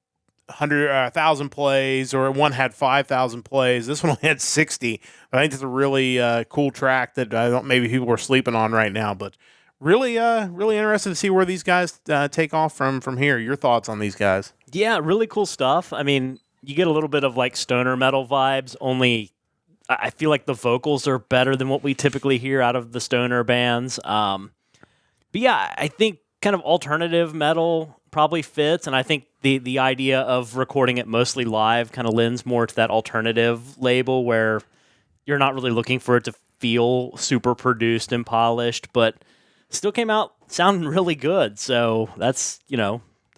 100,000 plays, or one had 5,000 plays. This one only had 60. But I think it's a really cool track that maybe people are sleeping on right now. But really, really interested to see where these guys take off from here. Your thoughts on these guys? Yeah, really cool stuff. I mean, you get a little bit of like stoner metal vibes, only I feel like the vocals are better than what we typically hear out of the stoner bands. But yeah, I think kind of alternative metal probably fits, and I think the idea of recording it mostly live kind of lends more to that alternative label where you're not really looking for it to feel super produced and polished, but still came out sounding really good. So that's,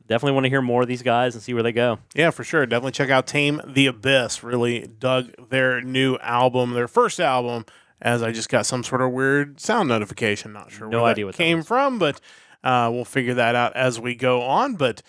definitely want to hear more of these guys and see where they go. Yeah, for sure. Definitely check out Tame the Abyss. Really dug their new album, their first album, as I just got some sort of weird sound notification. Not sure where that came from, but we'll figure that out as we go on. But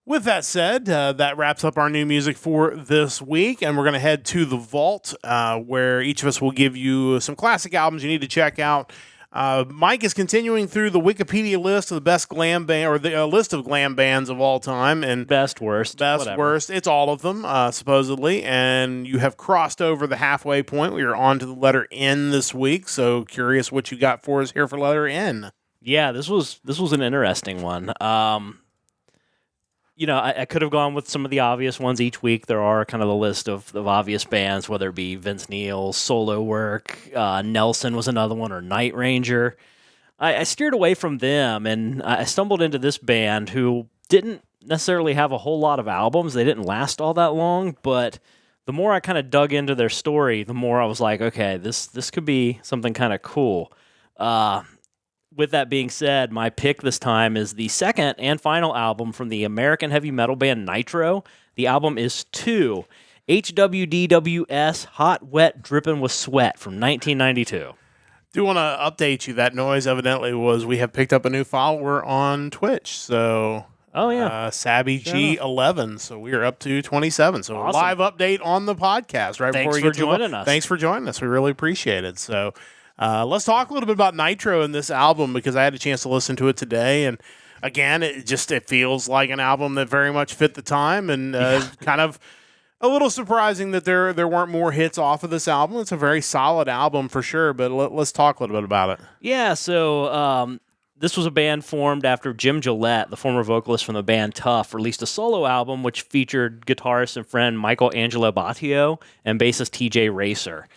with that said, that wraps up our new music for this week, and we're going to head to the vault, where each of us will give you some classic albums you need to check out. Mike is continuing through the Wikipedia list of the best glam band, or the list of glam bands of all time, and best, worst. It's all of them, supposedly. And you have crossed over the halfway point. We are on to the letter N this week. So curious what you got for us here for letter N. Yeah, this was an interesting one. I could have gone with some of the obvious ones each week. There are kind of the list of obvious bands, whether it be Vince Neil's solo work, Nelson was another one, or Night Ranger. I steered away from them, and I stumbled into this band who didn't necessarily have a whole lot of albums. They didn't last all that long, but the more I kind of dug into their story, the more I was like, okay, this could be something kind of cool. With that being said, my pick this time is the second and final album from the American heavy metal band Nitro. The album is 2, HWDWS, Hot, Wet, Drippin' with Sweat from 1992. Do want to update you. That noise evidently was we have picked up a new follower on Twitch. So, Sabby G11. So we are up to 27. So awesome. A live update on the podcast right Thanks before you for get joining us. Thanks for joining us. We really appreciate it. So. Let's talk a little bit about Nitro in this album, because I had a chance to listen to it today, and again, it feels like an album that very much fit the time, and kind of a little surprising that there weren't more hits off of this album. It's a very solid album for sure, but let's talk a little bit about it. Yeah, so this was a band formed after Jim Gillette, the former vocalist from the band Tough, released a solo album which featured guitarist and friend Michael Angelo Battio and bassist TJ Racer.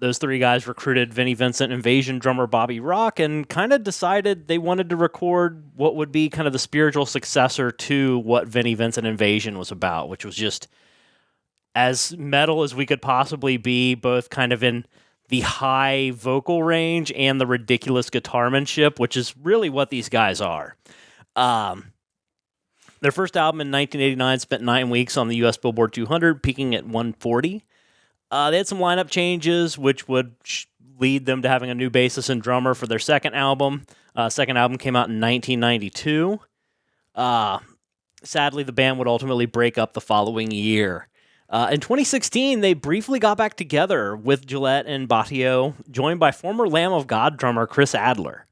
Those three guys recruited Vinnie Vincent Invasion drummer Bobby Rock and kind of decided they wanted to record what would be kind of the spiritual successor to what Vinnie Vincent Invasion was about, which was just as metal as we could possibly be, both kind of in the high vocal range and the ridiculous guitarmanship, which is really what these guys are. Their first album in 1989 spent 9 weeks on the U.S. Billboard 200, peaking at 140. They had some lineup changes, which would lead them to having a new bassist and drummer for their second album. Second album came out in 1992. Sadly, the band would ultimately break up the following year. In 2016, they briefly got back together with Gillette and Battio, joined by former Lamb of God drummer Chris Adler.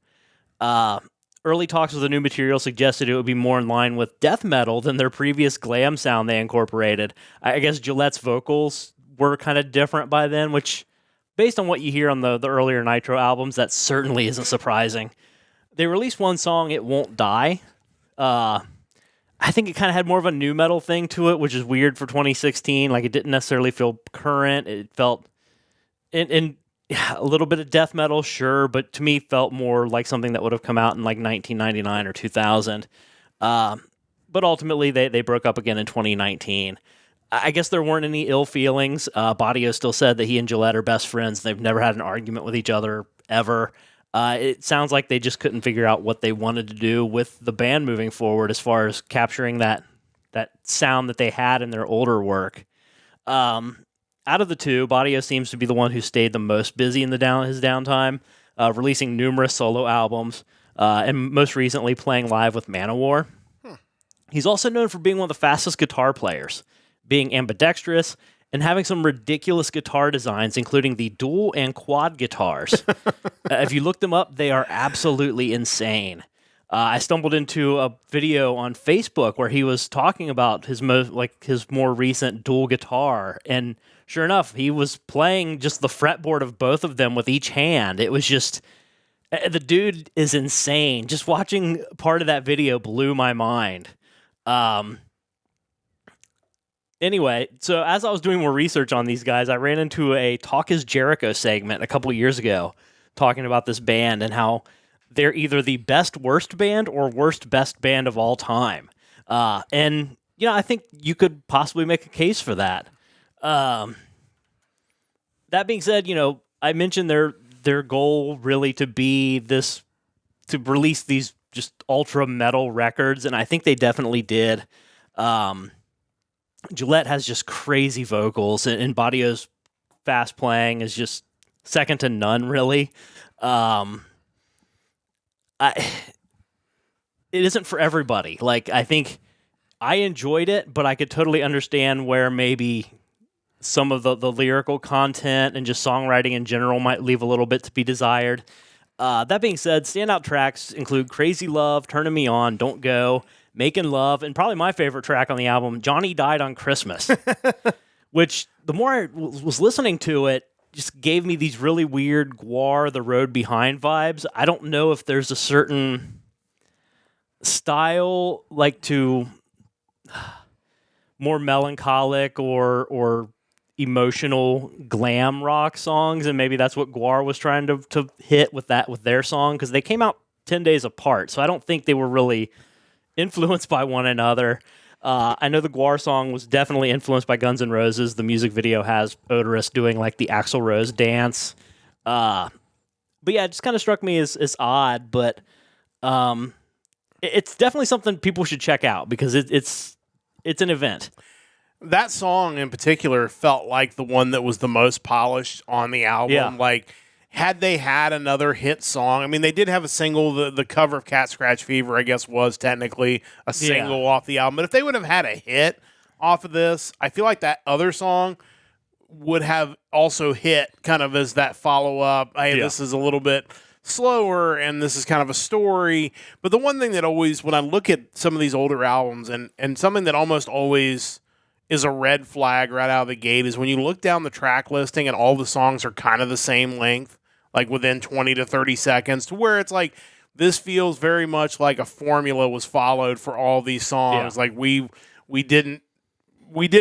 Early talks with the new material suggested it would be more in line with death metal than their previous glam sound they incorporated. I guess Gillette's vocals were kind of different by then, which, based on what you hear on the earlier Nitro albums, that certainly isn't surprising. They released one song, It Won't Die. I think it kind of had more of a nu metal thing to it, which is weird for 2016. Like, it didn't necessarily feel current. It felt in a little bit of death metal, sure, but to me felt more like something that would have come out in like 1999 or 2000. But ultimately, they broke up again in 2019. I guess there weren't any ill feelings. Battio still said that he and Gillette are best friends. They've never had an argument with each other, ever. It sounds like they just couldn't figure out what they wanted to do with the band moving forward as far as capturing that sound that they had in their older work. out of the two, Badio seems to be the one who stayed the most busy in his downtime, releasing numerous solo albums, and most recently playing live with Manowar. He's also known for being one of the fastest guitar players, being ambidextrous, and having some ridiculous guitar designs, including the dual and quad guitars. If you look them up, they are absolutely insane. I stumbled into a video on Facebook where he was talking about his more recent dual guitar, and sure enough, he was playing just the fretboard of both of them with each hand. It was just, the dude is insane. Just watching part of that video blew my mind. Anyway, so as I was doing more research on these guys, I ran into a Talk is Jericho segment a couple of years ago talking about this band and how they're either the best worst band or worst best band of all time. And, I think you could possibly make a case for that. That being said, I mentioned their goal really to be this, to release these just ultra metal records, and I think they definitely did. Gillette has just crazy vocals, and Badio's fast playing is just second to none, really. It isn't for everybody. Like, I think I enjoyed it, but I could totally understand where maybe some of the lyrical content and just songwriting in general might leave a little bit to be desired. That being said, standout tracks include Crazy Love, Turning Me On, Don't Go, Making Love, and probably my favorite track on the album, Johnny Died on Christmas, which the more I was listening to it, just gave me these really weird Gwar, The Road Behind vibes. I don't know if there's a certain style, like to more melancholic or emotional glam rock songs, and maybe that's what Gwar was trying to hit with their song, because they came out 10 days apart, so I don't think they were really influenced by one another. I know the Gwar song was definitely influenced by Guns N' Roses. The music video has Odorous doing like the Axl Rose dance. But yeah, it just kind of struck me as odd, but it's definitely something people should check out because it's an event. That song in particular felt like the one that was the most polished on the album. Yeah. Like, had they had another hit song, I mean, they did have a single, the cover of Cat Scratch Fever, I guess, was technically a single off the album. But if they would have had a hit off of this, I feel like that other song would have also hit kind of as that follow-up. Hey, this is a little bit slower, and this is kind of a story. But the one thing that always, when I look at some of these older albums, and something that almost always is a red flag right out of the gate, is when you look down the track listing and all the songs are kind of the same length, like within 20 to 30 seconds, to where it's like, this feels very much like a formula was followed for all these songs. Yeah. Like we didn't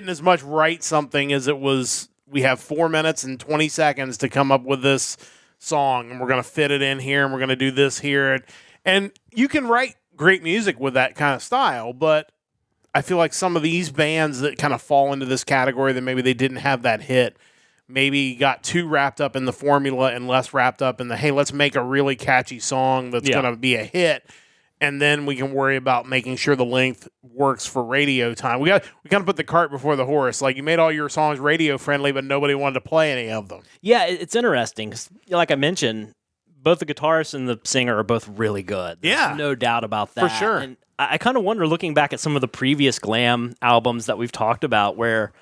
as much write something as it was, we have 4 minutes and 20 seconds to come up with this song, and we're going to fit it in here, and we're going to do this here. And you can write great music with that kind of style, but I feel like some of these bands that kind of fall into this category that maybe they didn't have that hit, maybe got too wrapped up in the formula and less wrapped up in the, hey, let's make a really catchy song that's going to be a hit, and then we can worry about making sure the length works for radio time. We kind of put the cart before the horse. Like, you made all your songs radio friendly, but nobody wanted to play any of them. Yeah, it's interesting. 'Cause, like I mentioned, both the guitarist and the singer are both really good. There's no doubt about that. For sure. And I kind of wonder, looking back at some of the previous glam albums that we've talked about, where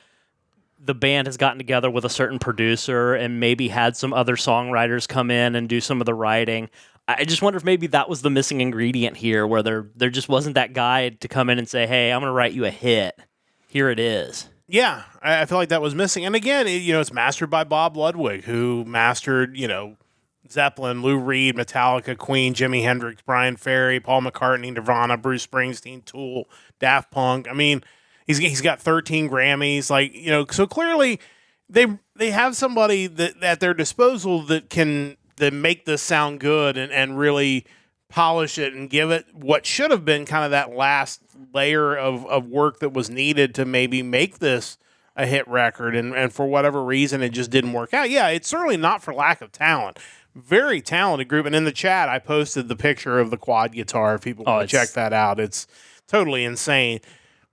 the band has gotten together with a certain producer and maybe had some other songwriters come in and do some of the writing. I just wonder if maybe that was the missing ingredient here, where there just wasn't that guy to come in and say, hey, I'm going to write you a hit. Here it is. Yeah, I feel like that was missing. And again, it's mastered by Bob Ludwig, who mastered, Zeppelin, Lou Reed, Metallica, Queen, Jimi Hendrix, Brian Ferry, Paul McCartney, Nirvana, Bruce Springsteen, Tool, Daft Punk. I mean, he's got 13 Grammys. Like, so clearly they have somebody that at their disposal that can make this sound good and really polish it and give it what should have been kind of that last layer of work that was needed to maybe make this a hit record. And for whatever reason, it just didn't work out. Yeah, it's certainly not for lack of talent. Very talented group. And in the chat, I posted the picture of the quad guitar. If people want to check that out, it's totally insane.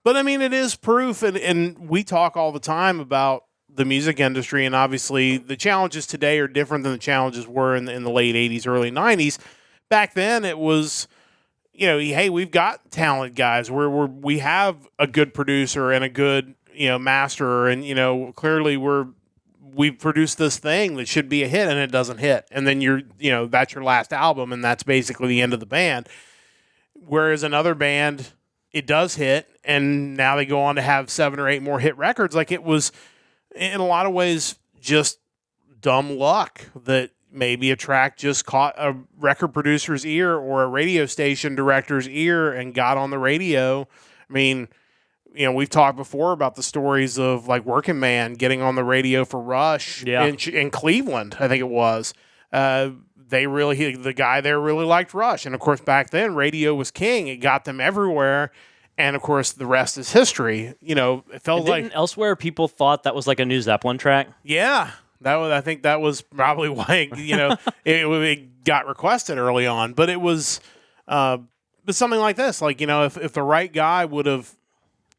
But I mean, it is proof. And we talk all the time about the music industry, and obviously the challenges today are different than the challenges were in the late 80s, early 90s. Back then, it was, hey, we've got talented guys. We have a good producer and a good, master, and, clearly we've produced this thing that should be a hit, and it doesn't hit. And then that's your last album, and that's basically the end of the band. Whereas another band, it does hit, and now they go on to have 7 or 8 more hit records. Like, it was, in a lot of ways, just dumb luck that maybe a track just caught a record producer's ear or a radio station director's ear and got on the radio. I mean, we've talked before about the stories of, like, Working Man getting on the radio for Rush in Cleveland, I think it was. The guy there really liked Rush. And, of course, back then, radio was king. It got them everywhere. And, of course, the rest is history. It felt like... Elsewhere, people thought that was like a new Zeppelin track? Yeah. I think that was probably why, it got requested early on. But it was but something like this. Like, if the right guy would have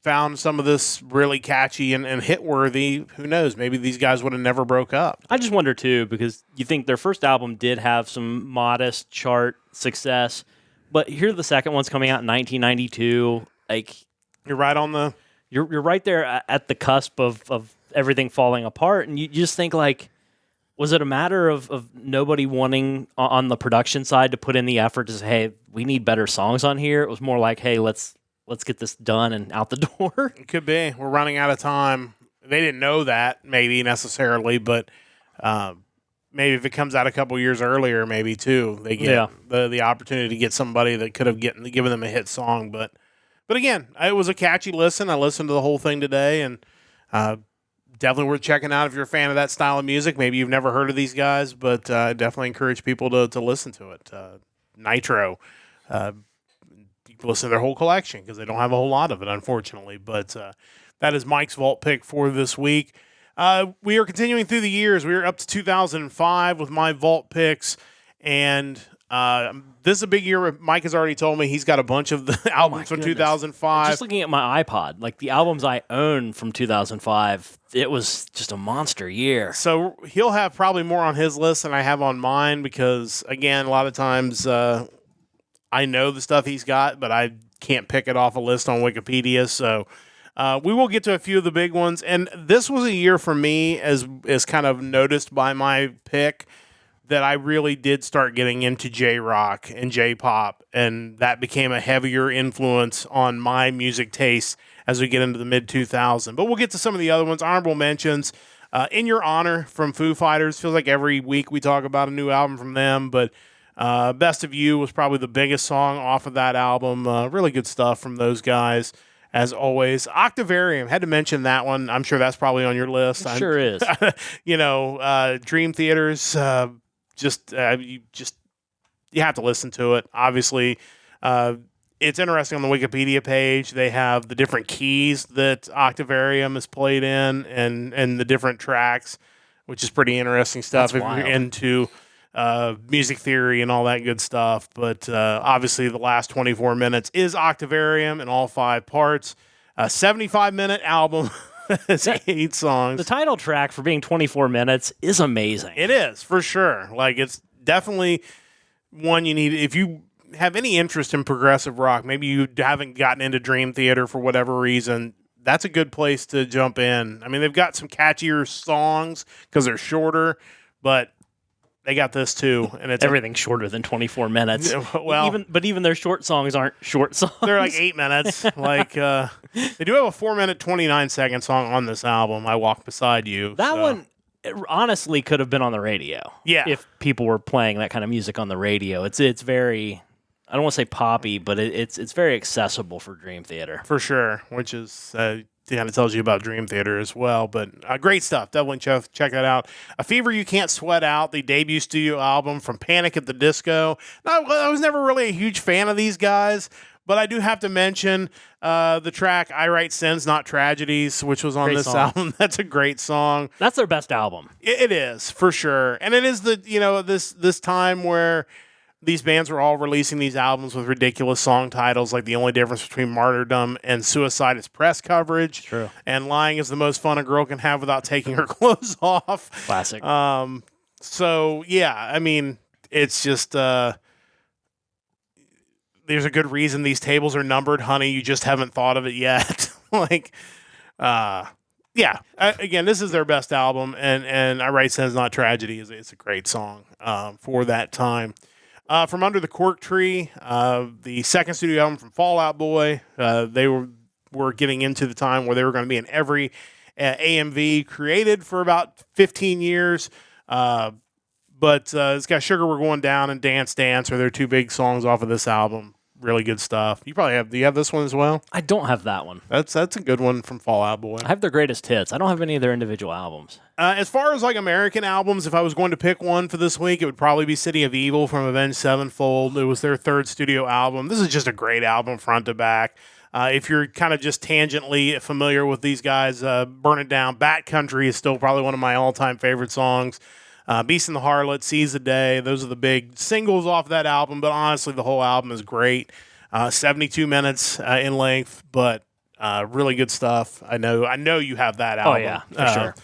found some of this really catchy and hit-worthy, who knows? Maybe these guys would have never broke up. I just wonder, too, because you think their first album did have some modest chart success, but here the second one's coming out in 1992. Like, you're right on the... You're right there at the cusp of everything falling apart, and you just think, like, was it a matter of nobody wanting on the production side to put in the effort to say, hey, we need better songs on here? It was more like, hey, let's get this done and out the door. It could be. We're running out of time. They didn't know that, maybe, necessarily, but maybe if it comes out a couple years earlier, maybe, too, they get the opportunity to get somebody that could have given them a hit song. But again, it was a catchy listen. I listened to the whole thing today, and definitely worth checking out if you're a fan of that style of music. Maybe you've never heard of these guys, but I definitely encourage people to listen to it. Nitro. You can listen to their whole collection because they don't have a whole lot of it, unfortunately. But that is Mike's Vault pick for this week. We are continuing through the years. We are up to 2005 with my Vault picks, and this is a big year. Mike has already told me he's got a bunch of the albums from 2005. Just looking at my iPod, like the albums I own from 2005, it was just a monster year. So he'll have probably more on his list than I have on mine because, again, a lot of times I know the stuff he's got, but I can't pick it off a list on Wikipedia. So we will get to a few of the big ones. And this was a year for me, as kind of noticed by my pick, that I really did start getting into J-rock and J-pop, and that became a heavier influence on my music taste as we get into the mid-2000s. But we'll get to some of the other ones. Honorable mentions. In Your Honor from Foo Fighters. Feels like every week we talk about a new album from them, but Best of You was probably the biggest song off of that album. Really good stuff from those guys, as always. Octavarium, had to mention that one. I'm sure that's probably on your list. It sure is. Dream Theaters, you have to listen to it. Obviously, it's interesting on the Wikipedia page. They have the different keys that Octavarium is played in and the different tracks, which is pretty interesting stuff. That's if wild. you're into music theory and all that good stuff. But obviously, the last 24 minutes is Octavarium in all 5 parts. A 75-minute album. It's 8 songs. The title track, for being 24 minutes, is amazing. It is, for sure. Like, it's definitely one you need. If you have any interest in progressive rock, maybe you haven't gotten into Dream Theater for whatever reason, that's a good place to jump in. I mean, they've got some catchier songs because they're shorter, but they got this too, and it's everything's shorter than 24 minutes. Well, even their short songs aren't short songs. They're like 8 minutes. Like they do have a 4-minute 29-second song on this album. I Walk Beside You. That one, it honestly, could have been on the radio. Yeah, if people were playing that kind of music on the radio, it's very. I don't want to say poppy, but it's very accessible for Dream Theater. For sure, which is kind of tells you about Dream Theater as well. But great stuff. Definitely check that out. A Fever You Can't Sweat Out, the debut studio album from Panic at the Disco. Now, I was never really a huge fan of these guys, but I do have to mention the track I Write Sins, Not Tragedies, which was on Great this song. album. That's a great song. That's their best album. It is, for sure. And it is this time where these bands were all releasing these albums with ridiculous song titles, like the only difference between martyrdom and suicide is press coverage. True. And lying is the most fun a girl can have without taking her clothes off. Classic. So, yeah, I mean, it's just, there's a good reason these tables are numbered, honey. You just haven't thought of it yet. Again, this is their best album, and I Write Sins Not Tragedy it's a great song for that time. From Under the Cork Tree, the second studio album from Fall Out Boy, they were getting into the time where they were going to be in every AMV created for about 15 years. But it's got Sugar We're Going Down and Dance Dance are their two big songs off of this album. Really good stuff. You probably have. Do you have this one as well? I don't have that one. That's a good one from Fall Out Boy. I have their greatest hits. I don't have any of their individual albums. As far as like American albums, if I was going to pick one for this week, it would probably be City of Evil from Avenged Sevenfold. It was their third studio album. This is just a great album front to back. If you're kind of just tangentially familiar with these guys, Burn It Down, Bat Country is still probably one of my all-time favorite songs. Beast and the Harlot, Seize the Day, those are the big singles off that album, but honestly, the whole album is great. 72 minutes in length, but really good stuff. I know you have that album. Oh, yeah, for sure.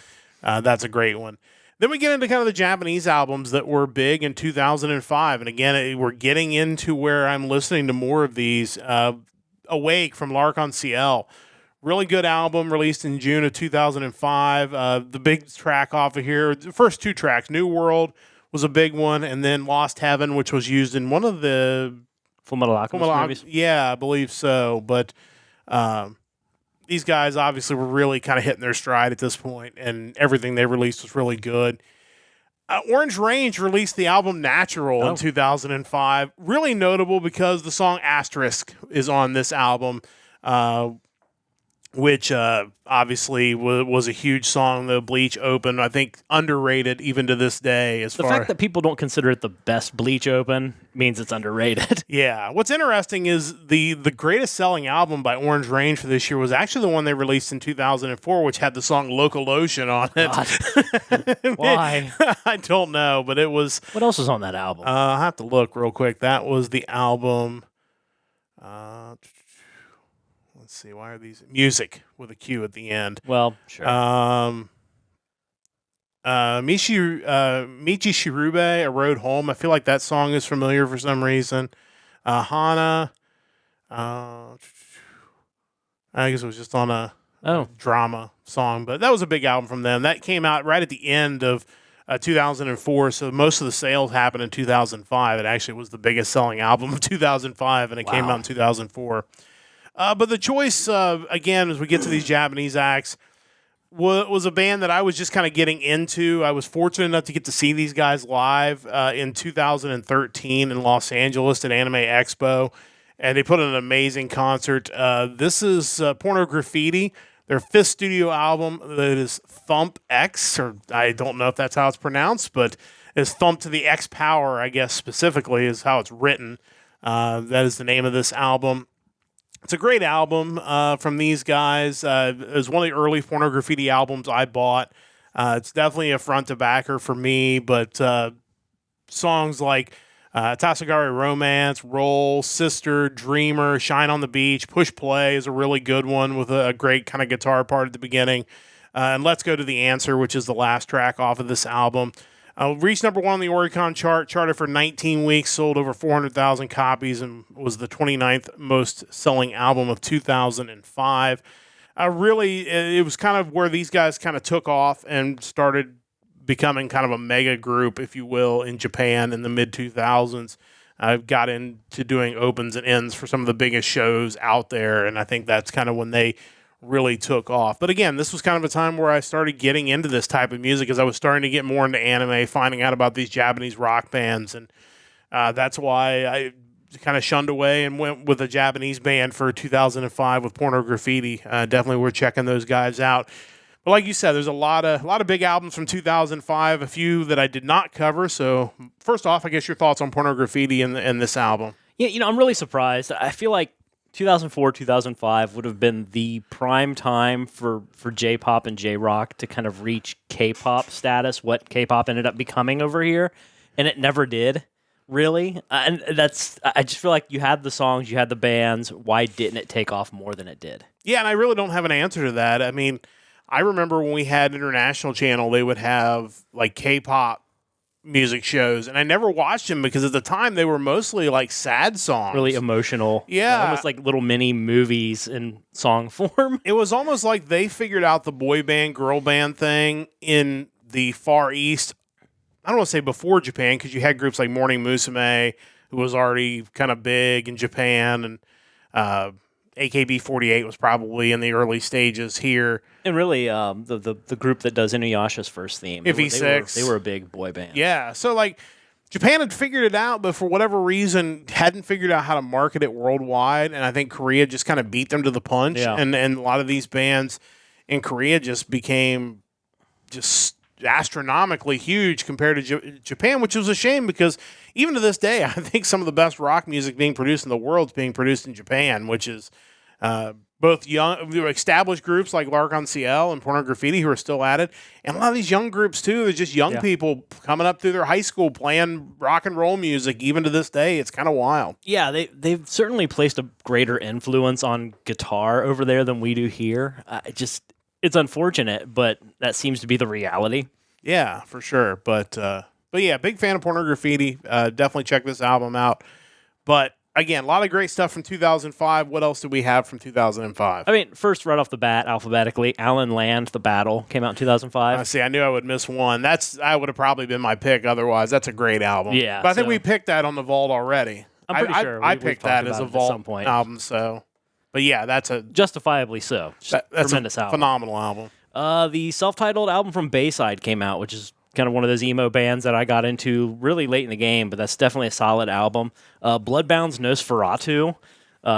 That's a great one. Then we get into kind of the Japanese albums that were big in 2005, and again, we're getting into where I'm listening to more of these. Awake from L'Arc en Ciel. Really good album, released in June of 2005. The big track off of here, the first two tracks, New World was a big one, and then Lost Heaven, which was used in one of the Full Metal Alchemist movies? Yeah, I believe so. But these guys obviously were really kind of hitting their stride at this point, and everything they released was really good. Orange Range released the album Natural in 2005. Really notable because the song Asterisk is on this album, which obviously was a huge song. The Bleach open, I think, underrated even to this day. The fact that people don't consider it the best Bleach open means it's underrated. Yeah. What's interesting is the greatest selling album by Orange Range for this year was actually the one they released in 2004, which had the song Locomotion on it. Why? I don't know, but it was... What else was on that album? I'll have to look real quick. That was the album... Let's see, why are these... Music with a Q at the end. Well, sure. Michi Shirube, A Road Home. I feel like that song is familiar for some reason. Hana. I guess it was just on a drama song, but that was a big album from them. That came out right at the end of 2004, so most of the sales happened in 2005. It actually was the biggest selling album of 2005, and it came out in 2004. But the choice, again, as we get to these Japanese acts, was a band that I was just kind of getting into. I was fortunate enough to get to see these guys live in 2013 in Los Angeles at Anime Expo, and they put on an amazing concert. This is Pornograffitti, their fifth studio album that is Thump X, or I don't know if that's how it's pronounced, but it's Thump to the X Power, I guess specifically is how it's written. That is the name of this album. It's a great album from these guys. It was one of the early Pornograffitti albums I bought. It's definitely a front to backer for me, but songs like Tasagari Romance, Roll, Sister, Dreamer, Shine on the Beach, Push Play is a really good one with a great kind of guitar part at the beginning. And Let's Go to the Answer, which is the last track off of this album. Reached number one on the Oricon chart, charted for 19 weeks, sold over 400,000 copies, and was the 29th most selling album of 2005. It was kind of where these guys kind of took off and started becoming kind of a mega group, if you will, in Japan in the mid-2000s. I got into doing opens and ends for some of the biggest shows out there, and I think that's kind of when they really took off. But again, this was kind of a time where I started getting into this type of music as I was starting to get more into anime, finding out about these Japanese rock bands, and that's why I kind of shunned away and went with a Japanese band for 2005 with Pornograffitti. Definitely worth checking those guys out. But like you said, there's a lot of big albums from 2005, a few that I did not cover. So first off, I guess your thoughts on Pornograffitti and this album. Yeah, I'm really surprised. I feel like 2004, 2005 would have been the prime time for J-pop and J-rock to kind of reach K-pop status, what K-pop ended up becoming over here, and it never did. Really? And I just feel like you had the songs, you had the bands. Why didn't it take off more than it did? Yeah, and I really don't have an answer to that. I mean, I remember when we had International Channel, they would have like K-pop music shows, and I never watched them because at the time they were mostly like sad songs. Really emotional. Yeah. Almost like little mini movies in song form. It was almost like they figured out the boy band, girl band thing in the Far East. I don't want to say before Japan, because you had groups like Morning Musume, who was already kind of big in Japan, and AKB48 was probably in the early stages here. And really, the group that does Inuyasha's first theme, If they were a big boy band. Yeah, so like Japan had figured it out, but for whatever reason hadn't figured out how to market it worldwide, and I think Korea just kind of beat them to the punch, Yeah. and a lot of these bands in Korea just became just astronomically huge compared to Japan, which was a shame because even to this day, I think some of the best rock music being produced in the world is being produced in Japan, which is both young, established groups like Lark CL and Pornograffitti who are still at it, and a lot of these young groups too. There's just young people coming up through their high school playing rock and roll music. Even to this day, it's kind of wild. Yeah, they've certainly placed a greater influence on guitar over there than we do here. It's unfortunate, but that seems to be the reality. Yeah, for sure. But yeah, big fan of Pornograffitti. Definitely check this album out. But again, a lot of great stuff from 2005. What else did we have from 2005? I mean, first, right off the bat, alphabetically, Alan Land, The Battle, came out in 2005. See, I knew I would miss one. I would have probably been my pick otherwise. That's a great album. Yeah, but I think so- we picked that on the Vault already. I'm pretty sure I we've picked talked that as about a it at Vault some point. album. So, but yeah, that's a Justifiably so. Just that's tremendous a album. phenomenal album. The self-titled album from Bayside came out, which is kind of one of those emo bands that I got into really late in the game, but that's definitely a solid album. Bloodbound's Nosferatu,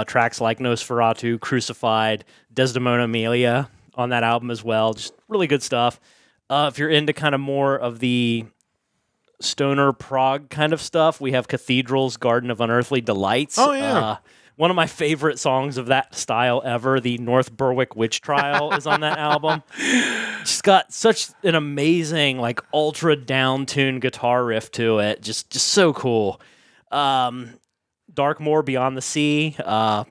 tracks like Nosferatu, Crucified, Desdemona Amelia on that album as well. Just really good stuff. If you're into kind of more of the stoner prog kind of stuff, we have Cathedral's Garden of Unearthly Delights. Oh, yeah. One of my favorite songs of that style ever, the North Berwick Witch Trial, is on that album. Just got such an amazing, like, ultra down-tuned guitar riff to it. Just so cool. Darkmoor Beyond the Sea, an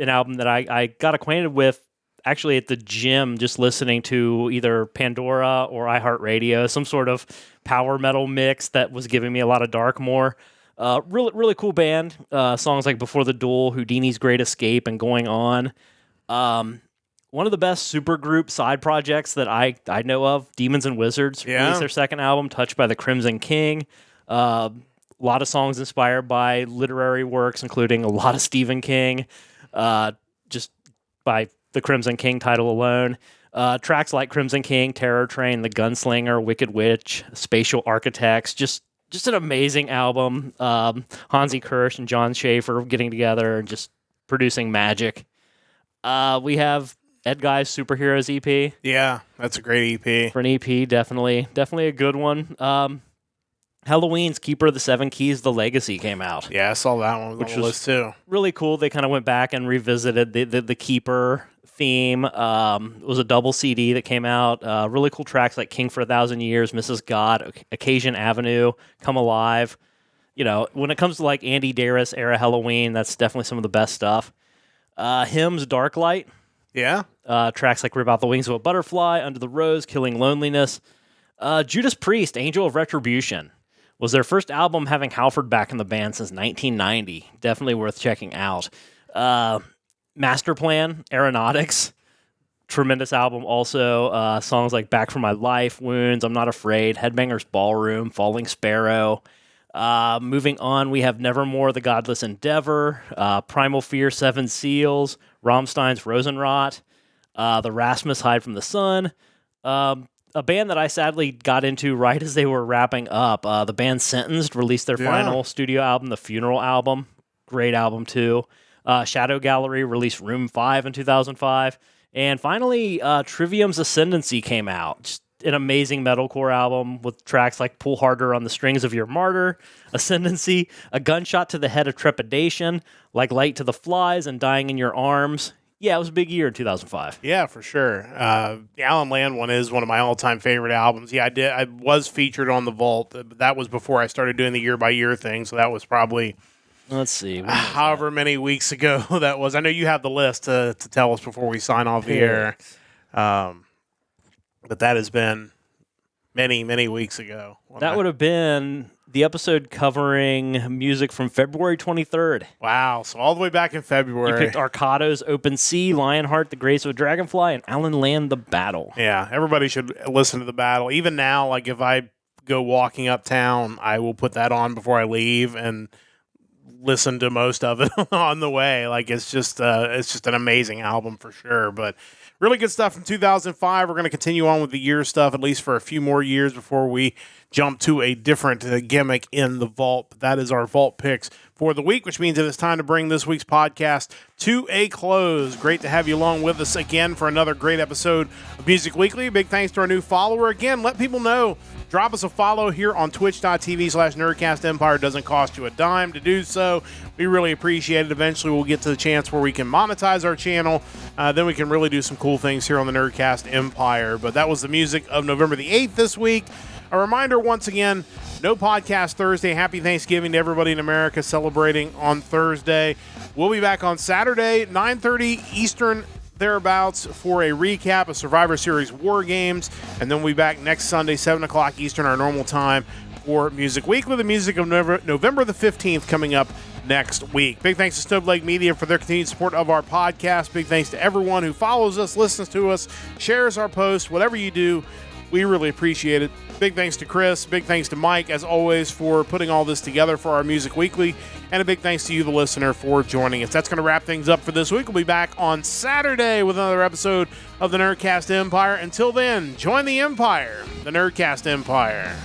album that I got acquainted with actually at the gym, just listening to either Pandora or iHeartRadio, some sort of power metal mix that was giving me a lot of Darkmoor. Really cool band. Songs like Before the Duel, Houdini's Great Escape, and Going On. One of the best supergroup side projects that I know of, Demons and Wizards, released their second album, Touched by the Crimson King. A lot of songs inspired by literary works, including a lot of Stephen King, just by the Crimson King title alone. Tracks like Crimson King, Terror Train, The Gunslinger, Wicked Witch, Spatial Architects, just an amazing album. Hansi Kirsch and John Schaefer getting together and just producing magic. We have Ed Guy's Superheroes EP. Yeah, that's a great EP. For an EP, definitely a good one. Halloween's Keeper of the Seven Keys, The Legacy came out. Yeah, I saw that one on the list too. Really cool. They kind of went back and revisited the Keeper theme. It was a double CD that came out. Really cool tracks like King for 1,000 Years, Mrs. God, Occasion Avenue, Come Alive. You know, when it comes to like Andy Darius era Halloween, that's definitely some of the best stuff. Hymns, Darklight. Yeah. Tracks like Rip Out the Wings of a Butterfly, Under the Rose, Killing Loneliness. Judas Priest, Angel of Retribution, was their first album having Halford back in the band since 1990. Definitely worth checking out. Master Plan, Aeronautics, tremendous album also. Songs like Back for My Life, Wounds, I'm Not Afraid, Headbangers Ballroom, Falling Sparrow. Moving on, we have Nevermore, The Godless Endeavor, Primal Fear, Seven Seals, Rammstein's Rosenrot, The Rasmus Hide from the Sun. A band that I sadly got into right as they were wrapping up. The band Sentenced released their final studio album, The Funeral Album. Great album, too. Shadow Gallery released Room 5 in 2005. And finally, Trivium's Ascendancy came out. Just an amazing metalcore album with tracks like Pull Harder on the Strings of Your Martyr, Ascendancy, A Gunshot to the Head of Trepidation, Like Light to the Flies, and Dying in Your Arms. Yeah, it was a big year in 2005. Yeah, for sure. The Alan Land one is one of my all-time favorite albums. Yeah, I was featured on the Vault, but that was before I started doing the year-by-year thing, so that was probably Let's see. however many weeks ago that was. I know you have the list to tell us before we sign off the air. But that has been many, many weeks ago. That would have been the episode covering music from February 23rd. Wow. So all the way back in February. You picked Arcado's Open Sea, Lionheart, The Grace of a Dragonfly, and Alan Land, The Battle. Yeah, everybody should listen to The Battle. Even now, like if I go walking uptown, I will put that on before I leave and listen to most of it on the way. Like it's just an amazing album for sure. But really good stuff from 2005. We're going to continue on with the year stuff at least for a few more years before we jump to a different gimmick in the Vault. But that is our Vault picks for the week, which means that it's time to bring this week's podcast to a close. Great to have you along with us again for another great episode of Music Weekly. Big thanks to our new follower. Again, let people know. Drop us a follow here on twitch.tv/Nerdcast Empire. Doesn't cost you a dime to do so. We really appreciate it. Eventually, we'll get to the chance where we can monetize our channel. Then we can really do some cool things here on the Nerdcast Empire. But that was the music of November the 8th this week. A reminder once again, no podcast Thursday. Happy Thanksgiving to everybody in America celebrating on Thursday. We'll be back on Saturday, 9:30 Eastern thereabouts for a recap of Survivor Series War Games, and then we'll be back next Sunday, 7 o'clock Eastern, our normal time, for Music Weekly. The music of November the 15th coming up next week. Big thanks to Stove Leg Media for their continued support of our podcast. Big thanks to everyone who follows us, listens to us, shares our posts, whatever you do. We really appreciate it. Big thanks to Chris. Big thanks to Mike, as always, for putting all this together for our Music Weekly. And a big thanks to you, the listener, for joining us. That's going to wrap things up for this week. We'll be back on Saturday with another episode of the Nerdcast Empire. Until then, join the Empire, the Nerdcast Empire.